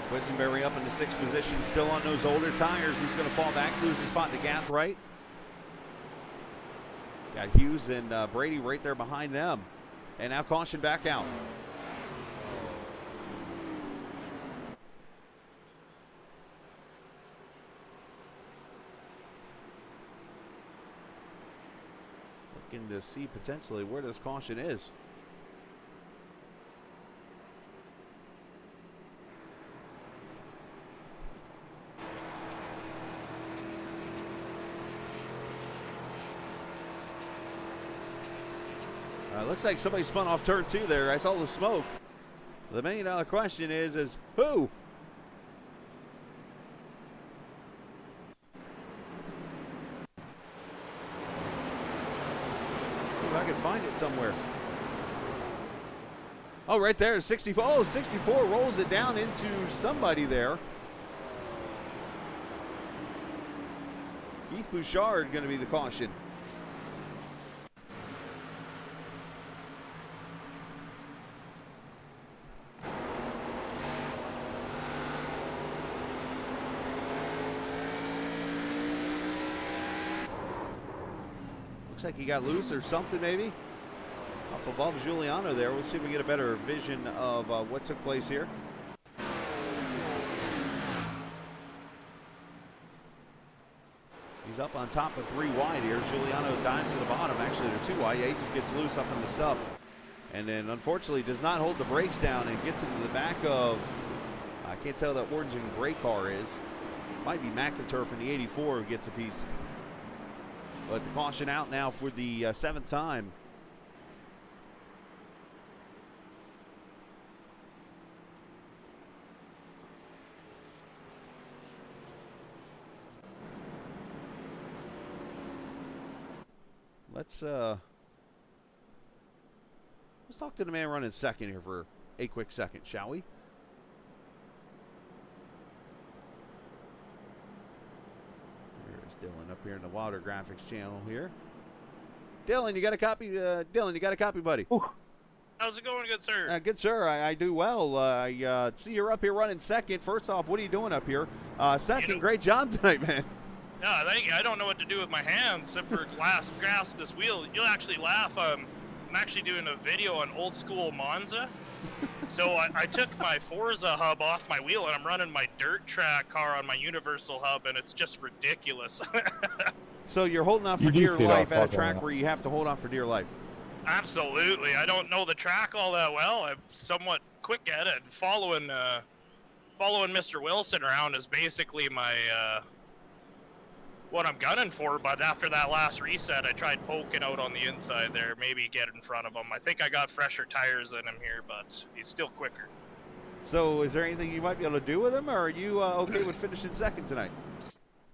Quisenberry up in the 6th position, still on those older tires. He's going to fall back, lose his spot to Gathright. Got Hughes and Brady right there behind them. And now caution back out. Looking to see potentially where this caution is. Looks like somebody spun off turn 2 there. I saw the smoke. The $1 million question is who? If I can find it somewhere. Oh, right there, 64. Oh, 64 rolls it down into somebody there. Keith Bouchard going to be the caution. Looks like he got loose or something maybe. Up above Giuliano there. We'll see if we get a better vision of what took place here. He's up on top of 3 wide here. Giuliano dives to the bottom. Actually, they're 2 wide. Yeah, he just gets loose up in the stuff. And then, unfortunately, does not hold the brakes down and gets into the back of, I can't tell that orange and gray car is. Might be McInturf in the 84 who gets a piece. But the caution out now for the 7th time. Let's talk to the man running second here for a quick second, shall we? Dylan up here in the Wilder Graphics channel here. Dylan, you got a copy? Dylan, you got a copy, buddy? Ooh. How's it going, good sir? Good sir, I do well. I see you're up here running second. First off, what are you doing up here? Second, great job tonight, man. Yeah, thank you. I don't know what to do with my hands except for grasp this wheel. You'll actually laugh. I'm actually doing a video on old school Monza. So I took my Forza hub off my wheel and I'm running my dirt track car on my universal hub, and it's just ridiculous. So you're holding on for dear life at a track where you have to hold on for dear life. Absolutely. I don't know the track all that well. I'm somewhat quick at it. Following Mr. Wilson around is basically my what I'm gunning for, but after that last reset, I tried poking out on the inside there, maybe get in front of him. I think I got fresher tires than him here, but he's still quicker. So is there anything you might be able to do with him, or are you okay with finishing second tonight?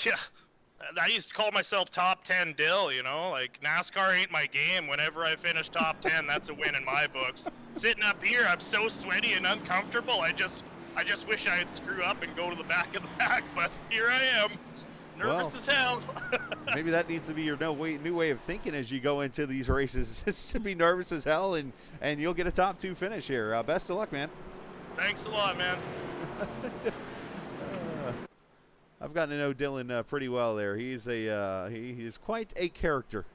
Yeah, I used to call myself top 10 Dill, you know, like NASCAR ain't my game. Whenever I finish top 10, that's a win in my books. Sitting up here, I'm so sweaty and uncomfortable. I just wish I'd screw up and go to the back of the pack, but here I am. Nervous as hell. Maybe that needs to be your new way of thinking as you go into these races. Is to be nervous as hell, and you'll get a top 2 finish here. Best of luck, man. Thanks a lot, man. I've gotten to know Dylan pretty well there. He's a he is quite a character.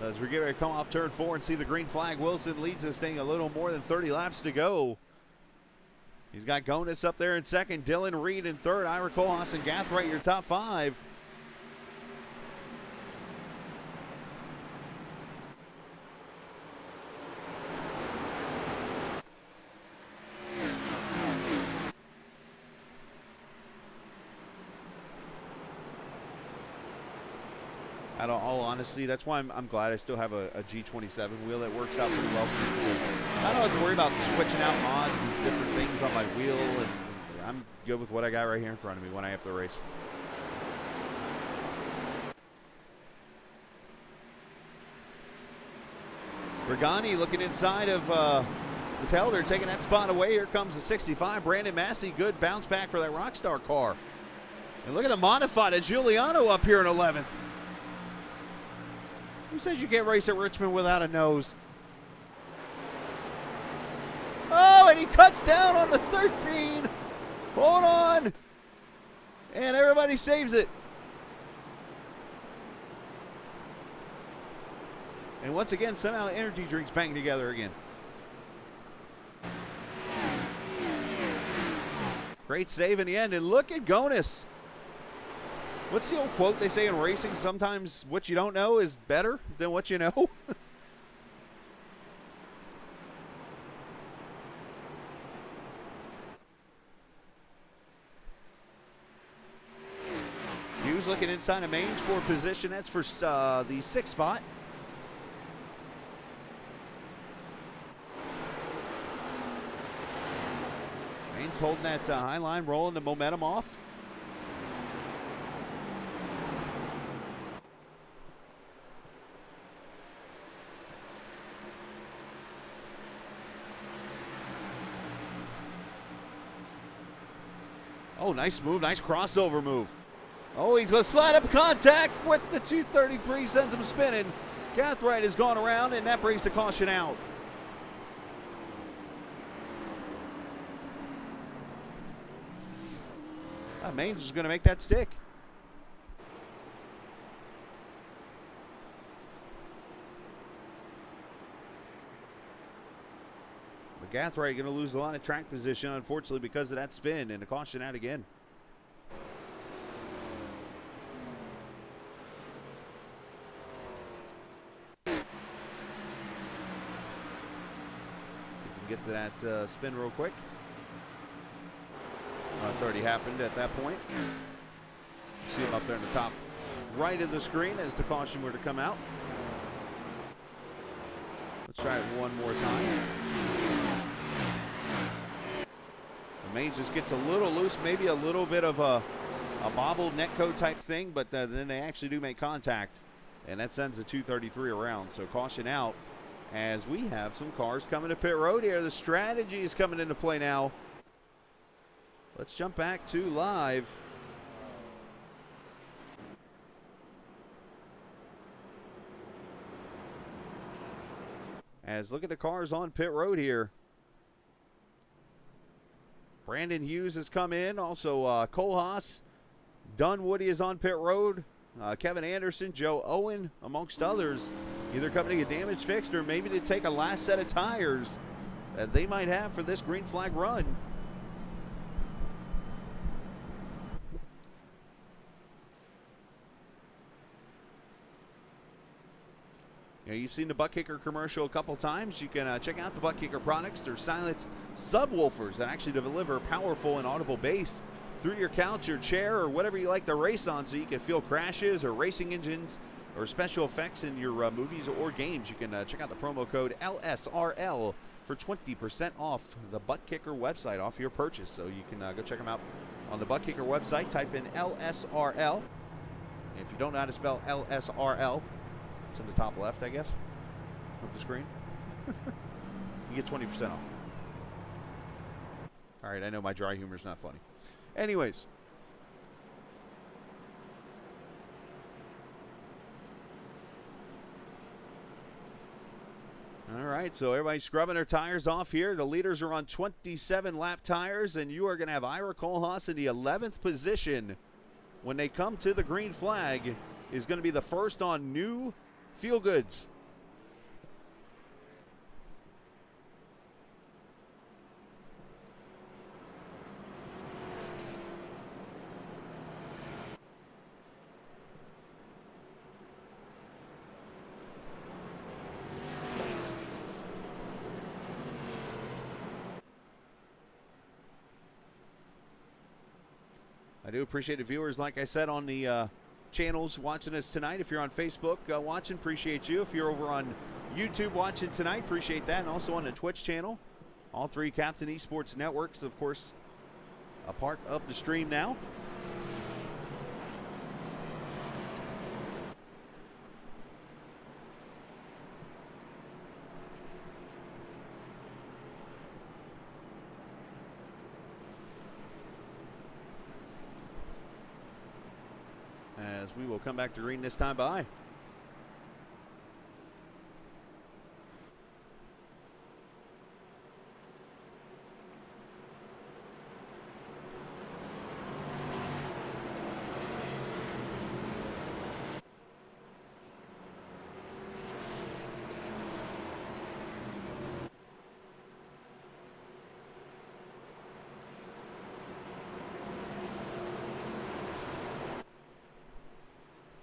As we get ready to come off turn 4 and see the green flag, Wilson leads this thing a little more than 30 laps to go. He's got Gonis up there in second, Dylan, Reid in third, Ira Kohlhaas and Gathright your top 5. Out of all honesty, that's why I'm glad I still have a G27 wheel that works out pretty well for me, because I don't have to worry about switching out mods and different things on my wheel, and I'm good with what I got right here in front of me when I have to race. Regani looking inside of the Felder, taking that spot away. Here comes the 65, Brandon Massey. Good bounce back for that Rockstar car. And look at the modified at Giuliano up here in 11th. Who says you can't race at Richmond without a nose? Oh, and he cuts down on the 13. Hold on. And everybody saves it. And once again, somehow energy drinks bang together again. Great save in the end. And look at Gonis. What's the old quote they say in racing? Sometimes what you don't know is better than what you know. Hughes looking inside of Mainz for position. That's for the 6th spot. Mainz holding that high line, rolling the momentum off. Oh, nice move, nice crossover move. Oh, he's going to slide up contact with the 233, sends him spinning. Gathright has gone around, and that brings the caution out. Mainz is going to make that stick. But Gathright going to lose a lot of track position, unfortunately, because of that spin, and a caution out again. If we can get to that spin real quick. It's already happened at that point. See him up there in the top right of the screen as the caution were to come out. Let's try it one more time. The Mainz just gets a little loose, maybe a little bit of a bobble netcode type thing, but then they actually do make contact, and that sends the 233 around. So caution out as we have some cars coming to pit road here. The strategy is coming into play now. Let's jump back to live. As look at the cars on pit road here. Brandon Hughes has come in. Also Kohlhaas. Dunwoody is on pit road. Kevin Anderson, Joe Owen, amongst others. Either coming to get damage fixed or maybe to take a last set of tires that they might have for this green flag run. You know, you've seen the Butt Kicker commercial a couple times. You can check out the Butt Kicker products. They're silent subwoofers that actually deliver powerful and audible bass through your couch, your chair, or whatever you like to race on, so you can feel crashes or racing engines or special effects in your movies or games. You can check out the promo code LSRL for 20% off the Butt Kicker website, off your purchase. So you can go check them out on the Butt Kicker website. Type in LSRL. If you don't know how to spell LSRL, it's in the top left, I guess, of the screen. You get 20% off. All right, I know my dry humor is not funny. Anyways, All right, so everybody's scrubbing their tires off here. The leaders are on 27 lap tires, and you are going to have Ira Kohlhaas in the 11th position. When they come to the green flag, is going to be the first on new Feel Goods. I do appreciate the viewers, like I said, on the channels watching us tonight. If you're on Facebook watching, appreciate you. If you're over on YouTube watching tonight, appreciate that. And also on the Twitch channel. All three Captain Esports networks, of course, a part of the stream now. As we will come back to green this time by.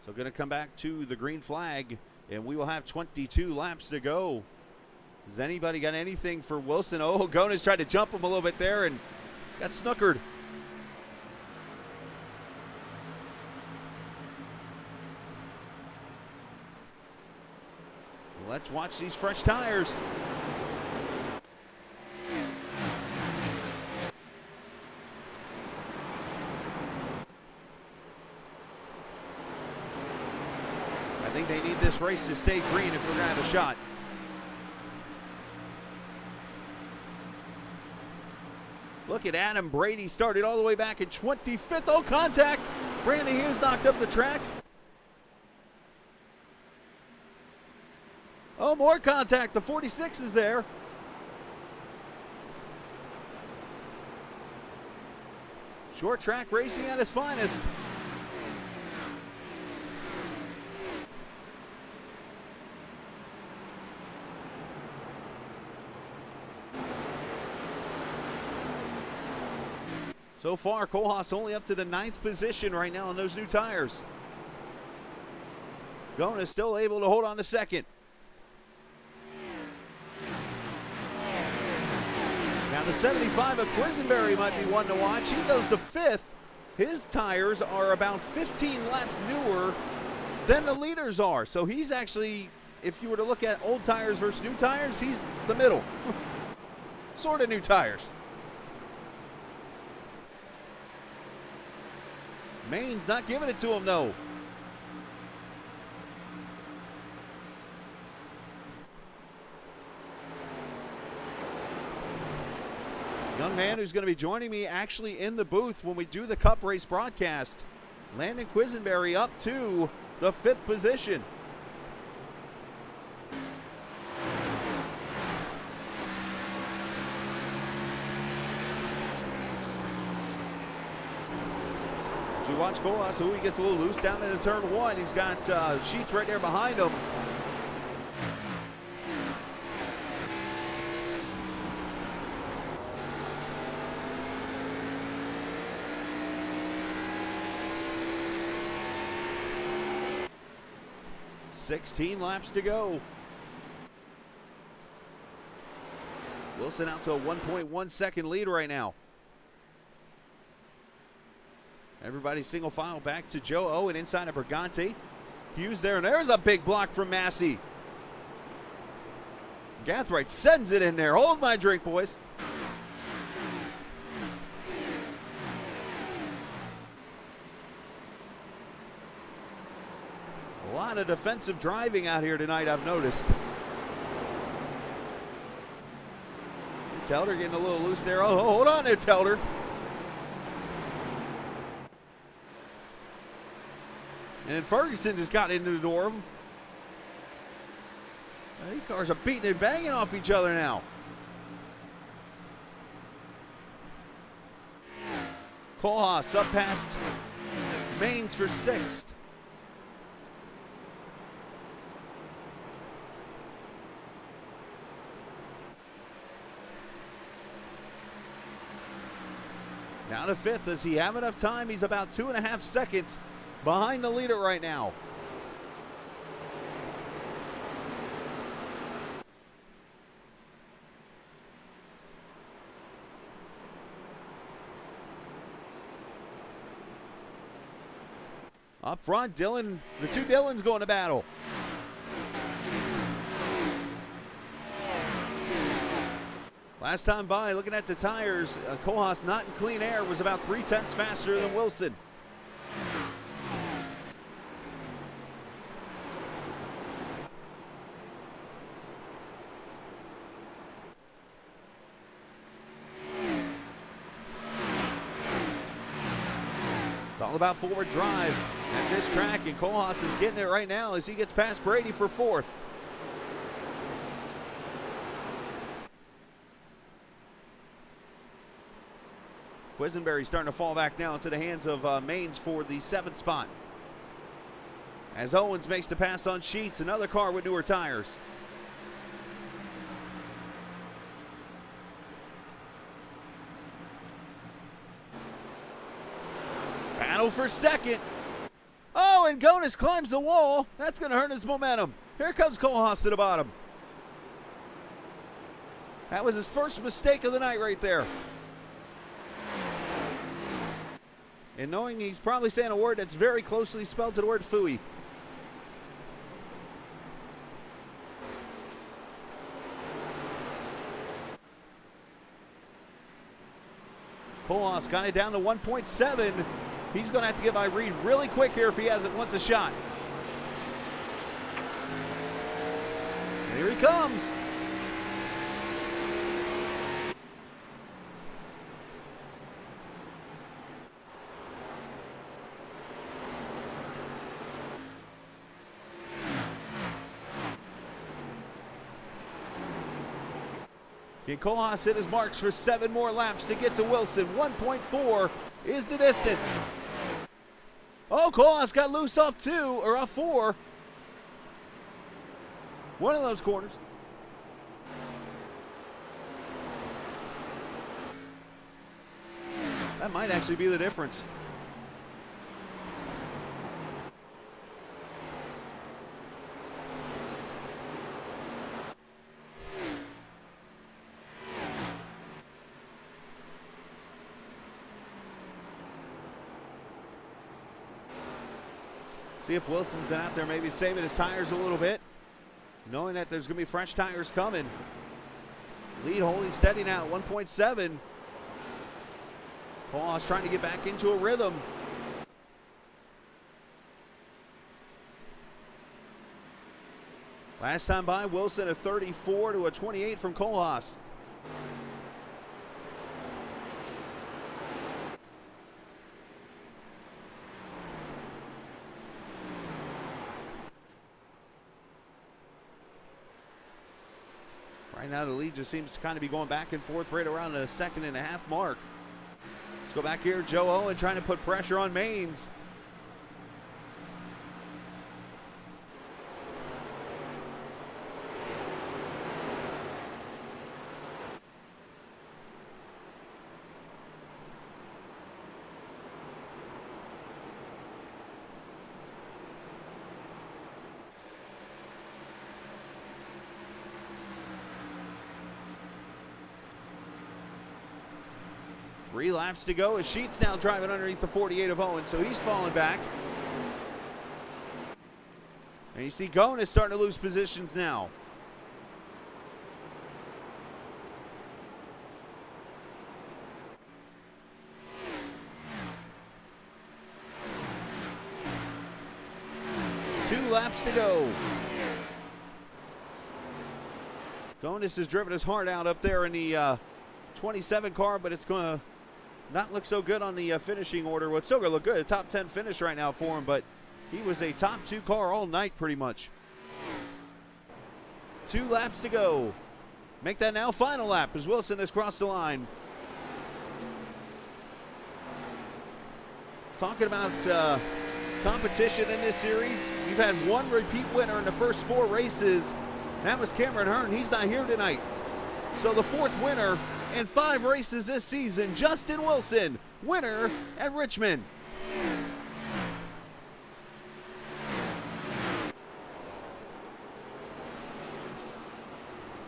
So going to come back to the green flag, and we will have 22 laps to go. Has anybody got anything for Wilson? Oh, Gonas tried to jump him a little bit there and got snookered. Let's watch these fresh tires. I think they need this race to stay green if we're going to have a shot. Look at Adam Brady, started all the way back in 25th. Oh, contact. Brandon Hughes knocked up the track. Oh, more contact. The 46 is there. Short track racing at its finest. So far, Kohlhaas only up to the 9th position right now on those new tires. Gonas still able to hold on to second. Now the 75 of Quisenberry might be one to watch. He goes to 5th. His tires are about 15 laps newer than the leaders are. So he's actually, if you were to look at old tires versus new tires, he's the middle. Sort of new tires. Maine's not giving it to him, though. Young man who's going to be joining me actually in the booth when we do the Cup race broadcast. Landon Quisenberry up to the 5th position. You watch Kohlhaas, who he gets a little loose down into turn 1. He's got Sheets right there behind him. "16 laps to go." Wilson out to a 1.1 second lead right now. Everybody single file back to Joe Owen inside of Brigante. Hughes there, and there's a big block from Massey. Gathright sends it in there. Hold my drink, boys. A lot of defensive driving out here tonight, I've noticed. Telder getting a little loose there. Oh, hold on there, Telder. And then Ferguson just got into the door of him. These cars are beating and banging off each other now. Kohlhaas up past Maines for 6th. Now to 5th. Does he have enough time? He's about 2.5 seconds behind the leader right now. Up front, Dylan, the two Dylans going to battle. Last time by, looking at the tires, Kohlhaas not in clean air, was about 3/10 faster than Wilson. It's all about forward drive at this track, and Kohlhaas is getting it right now as he gets past Brady for 4th. Quisenberry starting to fall back now into the hands of Maines for the 7th spot. As Owens makes the pass on Sheets, another car with newer tires. Battle for 2nd. Oh, and Gonis climbs the wall. That's going to hurt his momentum. Here comes Kohlhaas to the bottom. That was his first mistake of the night right there. And knowing he's probably saying a word that's very closely spelled to the word phooey. Kohlhaas got it down to 1.7. He's going to have to get by Reid really quick here if he wants a shot. And here he comes. Can Kohlhaas hit his marks for 7 more laps to get to Wilson? 1.4 is the distance. Oh, Kohlhaas got loose off 2, or off 4. One of those corners. That might actually be the difference. See if Wilson's been out there maybe saving his tires a little bit, knowing that there's going to be fresh tires coming. Lead holding steady now at 1.7. Kohlhaas trying to get back into a rhythm. Last time by, Wilson a 34 to a 28 from Kohlhaas. Right now the lead just seems to kind of be going back and forth right around the 2.5 mark. Let's go back here. Joe Owen trying to put pressure on Maines. Three laps to go as Sheets now driving underneath the 48 of Owen, so he's falling back. And you see Gon is starting to lose positions now. Two laps to go. Gonis has driven his heart out up there in the 27 car, but it's going to not look so good on the finishing order. Well, it's still going to look good. A top 10 finish right now for him, but he was a top 2 car all night pretty much. 2 laps to go. Make that now final lap as Wilson has crossed the line. Talking about competition in this series, we've had 1 repeat winner in the first 4 races. That was Cameron Hearn. He's not here tonight. So the 4th winner in 5 races this season, Justin Wilson, winner at Richmond.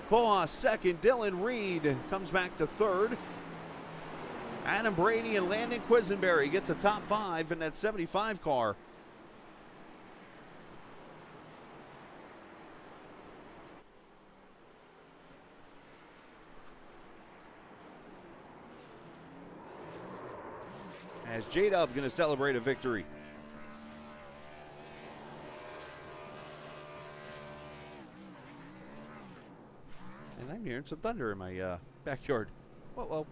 Kohlhaas second, Dylan Reid comes back to 3rd. Adam Brady and Landon Quisenberry gets a top 5 in that 75 car. As J-Dub going to celebrate a victory. And I'm hearing some thunder in my backyard. Whoa.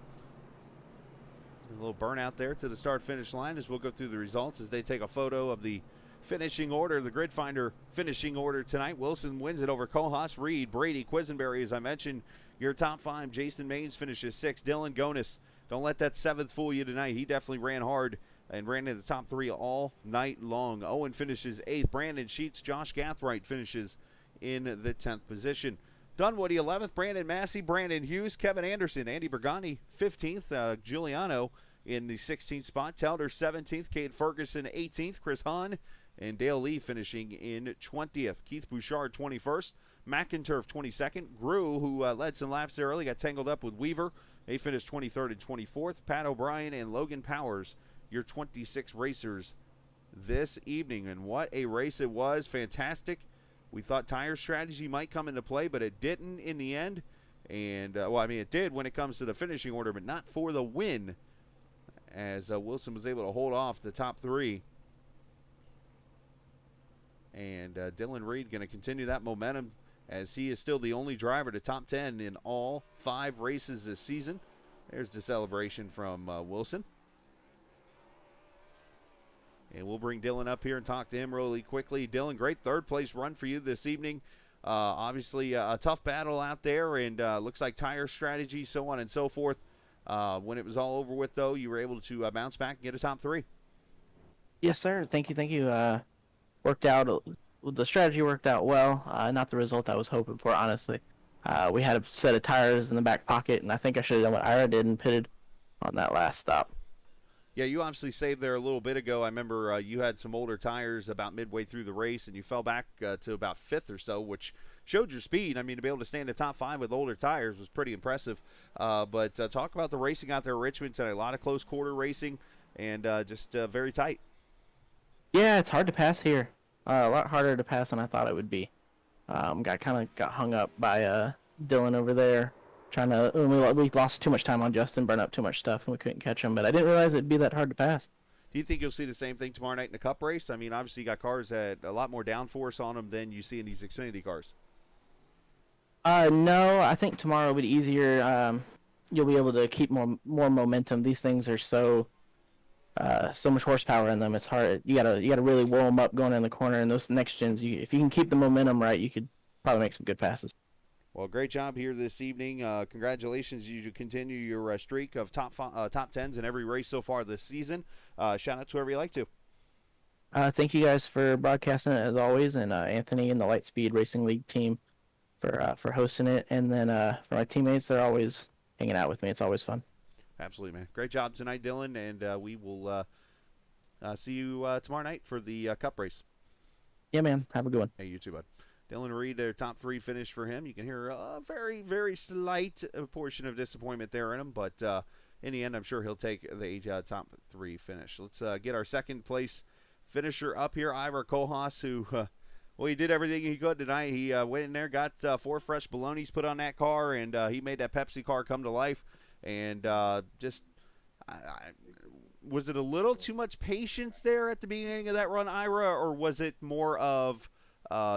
A little burnout there to the start-finish line as we'll go through the results as they take a photo of the finishing order, the Grid Finder finishing order tonight. Wilson wins it over Kohlhaas, Reid, Brady, Quisenberry, as I mentioned. Your top 5, Jason Maines finishes 6th. Dylan Gonis, don't let that 7th fool you tonight. He definitely ran hard and ran in the top 3 all night long. Owen finishes 8th. Brandon Sheets, Josh Gathright finishes in the 10th position. Dunwoody 11th, Brandon Massey, Brandon Hughes, Kevin Anderson, Andy Bergani 15th, Giuliano in the 16th spot, Telder 17th, Cade Ferguson 18th, Chris Hahn and Dale Lee finishing in 20th. Keith Bouchard 21st, McInturf 22nd, Grew, who led some laps there early, got tangled up with Weaver. They finished 23rd and 24th. Pat O'Brien and Logan Powers, your 26 racers this evening. And what a race it was. Fantastic. We thought tire strategy might come into play, but it didn't in the end. And, it did when it comes to the finishing order, but not for the win, as Wilson was able to hold off the top 3. And Dylan Reid going to continue that momentum as he is still the only driver to top 10 in all 5 races this season. There's the celebration from Wilson. And we'll bring Dylan up here and talk to him really quickly. Dylan, great 3rd place run for you this evening. Obviously a tough battle out there, and looks like tire strategy, so on and so forth. When it was all over with, though, you were able to bounce back and get a top 3. Yes, sir. Thank you. Worked out. The strategy worked out well. Not the result I was hoping for, honestly. We had a set of tires in the back pocket, and I think I should have done what Ira did and pitted on that last stop. Yeah, you obviously saved there a little bit ago. I remember you had some older tires about midway through the race, and you fell back to about 5th or so, which showed your speed. I mean, to be able to stay in the top 5 with older tires was pretty impressive. But talk about the racing out there at Richmond tonight. A lot of close quarter racing and just very tight. Yeah, it's hard to pass here. A lot harder to pass than I thought it would be. Got hung up by Dylan over there. We lost too much time on Justin, burned up too much stuff, and we couldn't catch him. But I didn't realize it'd be that hard to pass. Do you think you'll see the same thing tomorrow night in the Cup race? I mean, obviously you got cars that a lot more downforce on them than you see in these Xfinity cars. No, I think tomorrow will be easier. You'll be able to keep more momentum. These things are so much horsepower in them. It's hard. You gotta really warm them up going in the corner. And those next gens, if you can keep the momentum right, you could probably make some good passes. Well, great job here this evening. Congratulations. You continue your streak of top 10s in every race so far this season. Shout out to whoever you like to. Thank you guys for broadcasting it as always, and Anthony and the Lightspeed Racing League team for hosting it. And then for my teammates, they're always hanging out with me. It's always fun. Absolutely, man. Great job tonight, Dylan, and we will see you tomorrow night for the Cup race. Yeah, man. Have a good one. Hey, you too, bud. Dylan Reid, their top 3 finish for him. You can hear a very, very slight portion of disappointment there in him, but in the end, I'm sure he'll take the top 3 finish. Let's get our 2nd place finisher up here, Ira Kohlhaas, who, he did everything he could tonight. He went in there, got 4 fresh balonies put on that car, and he made that Pepsi car come to life. And was it a little too much patience there at the beginning of that run, Ira, or was it more of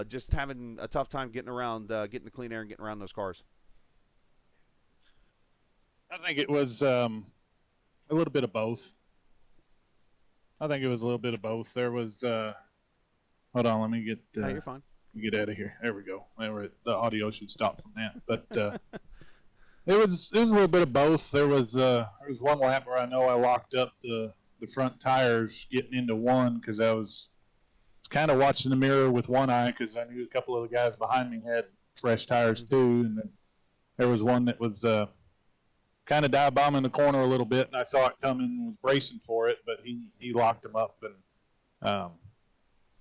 just having a tough time getting around, getting the clean air and getting around those cars? I think it was a little bit of both. There was hold on, let me get. No, you're fine. get out of here. There we go. The audio should stop from that. But it was a little bit of both. There was one lap where I know I locked up the front tires getting into one because I was kind of watching the mirror with one eye because I knew a couple of the guys behind me had fresh tires too, and then there was one that was kind of dive bombing the corner a little bit, and I saw it coming and was bracing for it, but he locked them up, and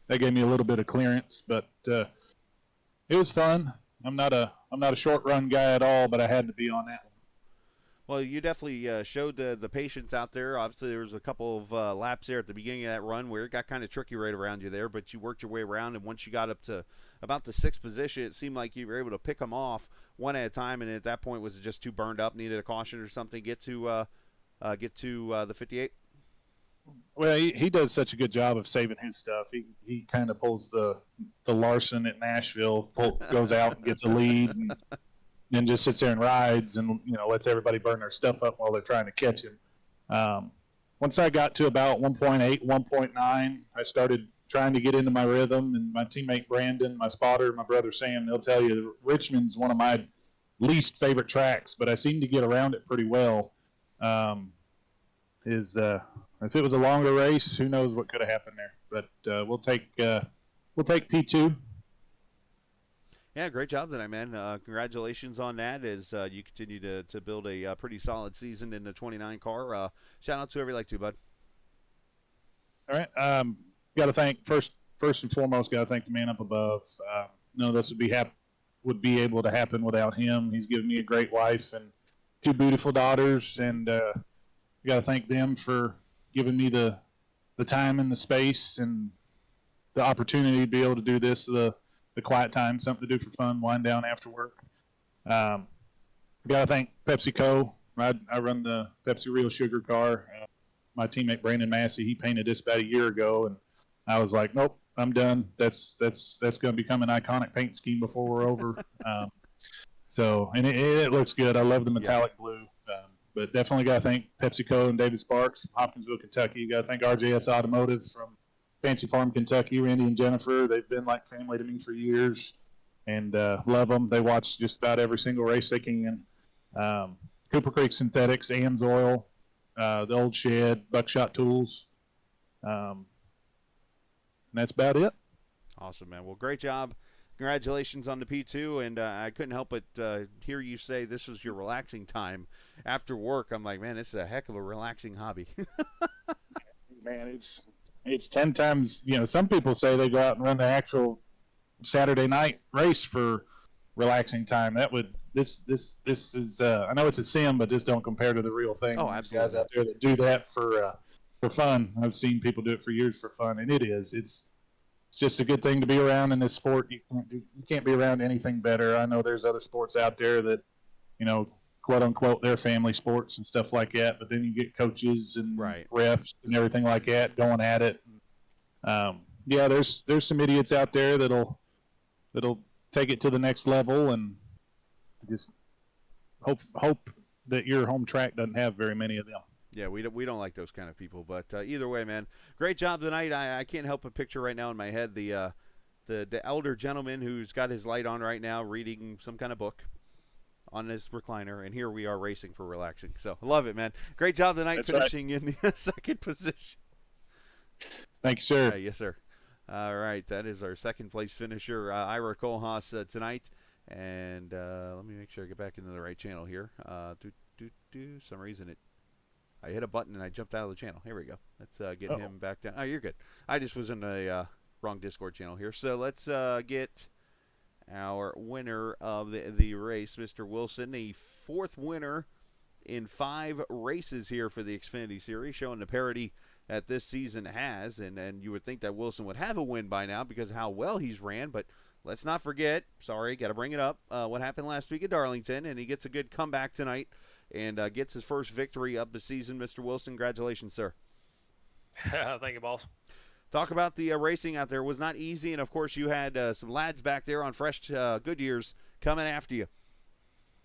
that gave me a little bit of clearance. But it was fun. I'm not a short run guy at all, but I had to be on that one. Well, you definitely showed the patience out there. Obviously, there was a couple of laps there at the beginning of that run where it got kind of tricky right around you there, but you worked your way around, and once you got up to about the 6th position, it seemed like you were able to pick them off one at a time, and at that point, was it just too burned up, needed a caution or something, get to the 58? Well, he does such a good job of saving his stuff. He kind of pulls the Larson at Nashville, goes out and gets a lead, and then just sits there and rides and lets everybody burn their stuff up while they're trying to catch him. Once I got to about 1.8, 1.9, I started trying to get into my rhythm, and my teammate Brandon, my spotter, my brother Sam, they'll tell you Richmond's one of my least favorite tracks, but I seem to get around it pretty well. If it was a longer race, who knows what could have happened there? But we'll take P2. Yeah, great job tonight, man. Congratulations on that as you continue to build a pretty solid season in the 29 car. Shout out to whoever you like to, bud. All right. Got to thank first and foremost. Got to thank the man up above. None of this would be able to happen without him. He's given me a great wife and 2 beautiful daughters, and got to thank them for giving me the time and the space and the opportunity to be able to do this. The quiet time, something to do for fun, wind down after work. Got to thank PepsiCo. I run the Pepsi Real Sugar car. My teammate Brandon Massey, he painted this about a year ago, and I was like, nope, I'm done. That's going to become an iconic paint scheme before we're over. And it looks good. I love the metallic blue. But definitely got to thank PepsiCo and David Sparks, Hopkinsville, Kentucky. Got to thank RJS Automotive from Fancy Farm, Kentucky. Randy and Jennifer, they've been like family to me for years, and love them. They watch just about every single race they can. Cooper Creek Synthetics, Amsoil, the Old Shed, Buckshot Tools. And that's about it. Awesome, man. Well, great job. Congratulations on the P2, and I couldn't help but hear you say this was your relaxing time after work. I'm like, man, this is a heck of a relaxing hobby. Man, it's 10 times. Some people say they go out and run the actual Saturday night race for relaxing time. This is I know it's a sim, but this don't compare to the real thing. Oh, absolutely. Guys out there that do that for fun. I've seen people do it for years for fun, and it's just a good thing to be around in this sport. You can't be around anything better. I know there's other sports out there that, quote unquote, they're family sports and stuff like that. But then you get coaches and refs and everything like that going at it. There's some idiots out there that'll take it to the next level, and just hope that your home track doesn't have very many of them. Yeah, we don't like those kind of people. But either way, man, great job tonight. I can't help but picture right now in my head the elder gentleman who's got his light on right now, reading some kind of book on his recliner, and here we are racing for relaxing. So I love it, man. Great job tonight. That's finishing in the 2nd position. Thank you, sir. Yes, sir. All right, that is our 2nd place finisher, Ira Kohlhaas, tonight. And let me make sure I get back into the right channel here. Some reason I hit a button and I jumped out of the channel. Here we go. Let's get him back down. Oh, you're good. I just was in a wrong Discord channel here. So let's get our winner of the race, Mr. Wilson, the 4th winner in 5 races here for the Xfinity Series, showing the parity that this season has. And you would think that Wilson would have a win by now because of how well he's ran, but let's not forget, sorry, got to bring it up, what happened last week at Darlington, and he gets a good comeback tonight and gets his first victory of the season. Mr. Wilson, congratulations, sir. Thank you, boss. Talk about the racing out there. It was not easy, and, of course, you had some lads back there on fresh Goodyears coming after you.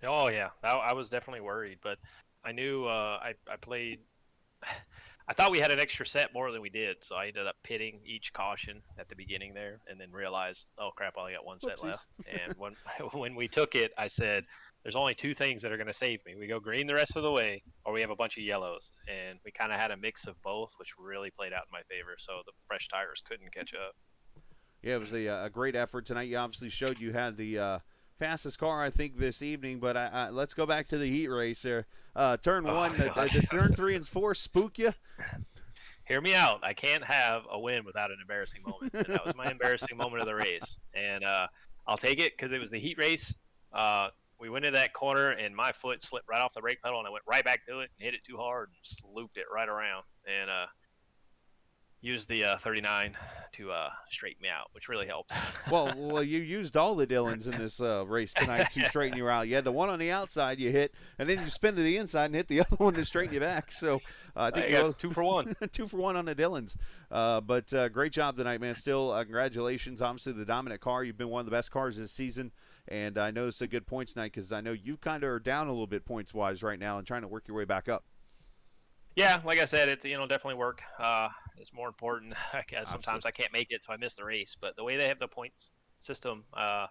Oh, yeah. I was definitely worried, but I knew I I thought we had an extra set more than we did, so I ended up pitting each caution at the beginning there, and then realized, oh crap, I only got one set Whoopsies. left. And when we took it, I said, there's only two things that are going to save me. We go green the rest of the way, or we have a bunch of yellows. And we kind of had a mix of both, which really played out in my favor. So the fresh tires couldn't catch up. Yeah, it was a great effort tonight. You obviously showed you had the fastest car, I think, this evening. But let's go back to the heat race there. Turn one, the turn 3 and 4 spook you? Hear me out. I can't have a win without an embarrassing moment. And that was my embarrassing moment of the race. And I'll take it because it was the heat race. We went into that corner, and my foot slipped right off the brake pedal, and I went right back to it and hit it too hard and just looped it right around. And used the 39 to straighten me out, which really helped. Well, you used all the Dylans in this race tonight to straighten you out. You had the one on the outside you hit, and then you spin to the inside and hit the other one to straighten you back. So I think you got 2 for 1. 2 for 1 on the Dylans. But great job tonight, man. Still, congratulations. Obviously, the dominant car. You've been one of the best cars this season. And I know it's a good points night because I know you kind of are down a little bit points-wise right now and trying to work your way back up. Yeah, like I said, it's definitely work. It's more important. I guess sometimes I can't make it, so I miss the race. But the way they have the points system, I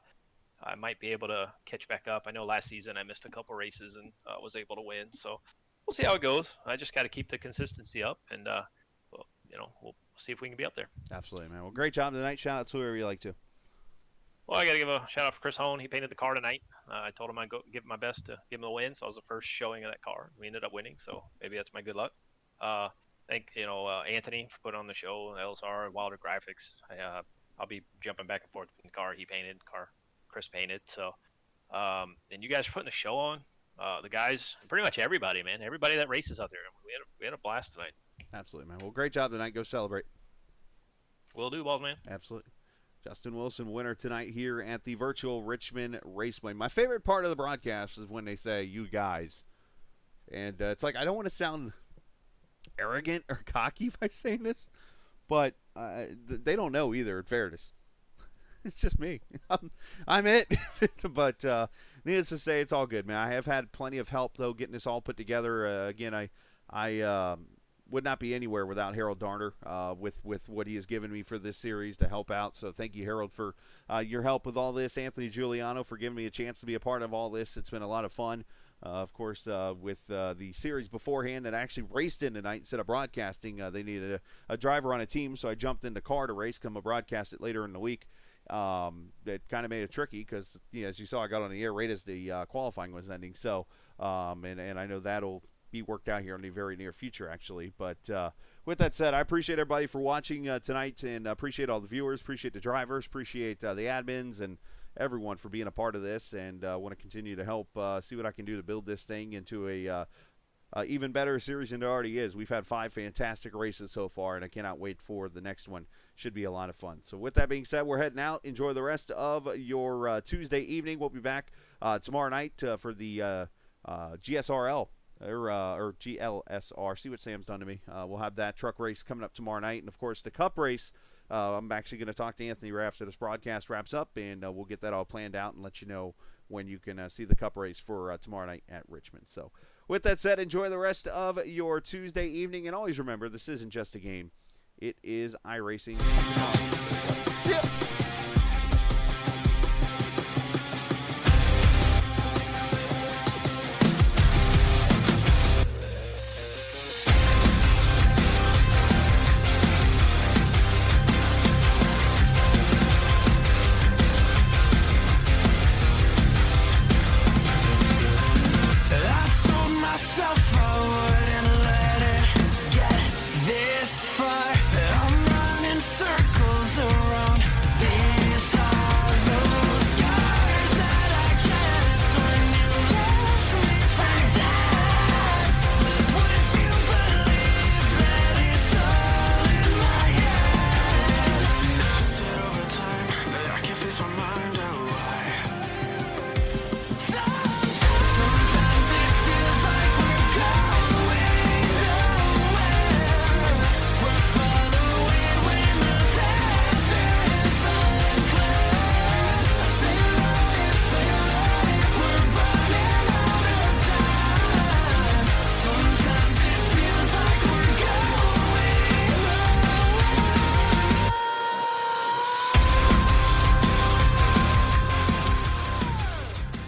might be able to catch back up. I know last season I missed a couple races and was able to win. So we'll see how it goes. I just got to keep the consistency up, and we'll see if we can be up there. Absolutely, man. Well, great job tonight. Shout out to whoever you like to. Well, I got to give a shout out for Chris Hone. He painted the car tonight. I told him I'd go give my best to give him the win. So I was the first showing of that car. We ended up winning, so maybe that's my good luck. Thank Anthony for putting on the show, LSR, Wilder Graphics. I'll be jumping back and forth between the car he painted, car Chris painted. So, and you guys are putting the show on. The guys, pretty much everybody, man. Everybody that races out there. We had a blast tonight. Absolutely, man. Well, great job tonight. Go celebrate. Will do, balls, man. Absolutely. Justin Wilson, winner tonight here at the Virtual Richmond Raceway. My favorite part of the broadcast is when they say, you guys. And it's like, I don't want to sound arrogant or cocky by saying this, but they don't know either, in fairness. It's just me. I'm it. But needless to say, it's all good, man. I have had plenty of help, though, getting this all put together. Again, I would not be anywhere without Harold Darner with what he has given me for this series to help out. So thank you, Harold, for your help with all this. Anthony Giuliano for giving me a chance to be a part of all this. It's been a lot of fun. Of course, with the series beforehand that I actually raced in tonight instead of broadcasting, they needed a driver on a team, so I jumped in the car to race, come and broadcast it later in the week. It kind of made it tricky because, as you saw, I got on the air right as the qualifying was ending. So, and I know that'll be worked out here in the very near future, actually. But with that said, I appreciate everybody for watching tonight, and appreciate all the viewers, appreciate the drivers, appreciate the admins, and everyone for being a part of this, and want to continue to help see what I can do to build this thing into a even better series than it already is. We've had 5 fantastic races so far, and I cannot wait for the next one. Should be a lot of fun. So with that being said, we're heading out. Enjoy the rest of your Tuesday evening. We'll be back tomorrow night for the GSRL. Or GLSR. See what Sam's done to me. We'll have that truck race coming up tomorrow night. And, of course, the Cup race. I'm actually going to talk to Anthony right after this broadcast wraps up, and we'll get that all planned out and let you know when you can see the Cup race for tomorrow night at Richmond. So, with that said, enjoy the rest of your Tuesday evening. And always remember, this isn't just a game. It is iRacing. See ya.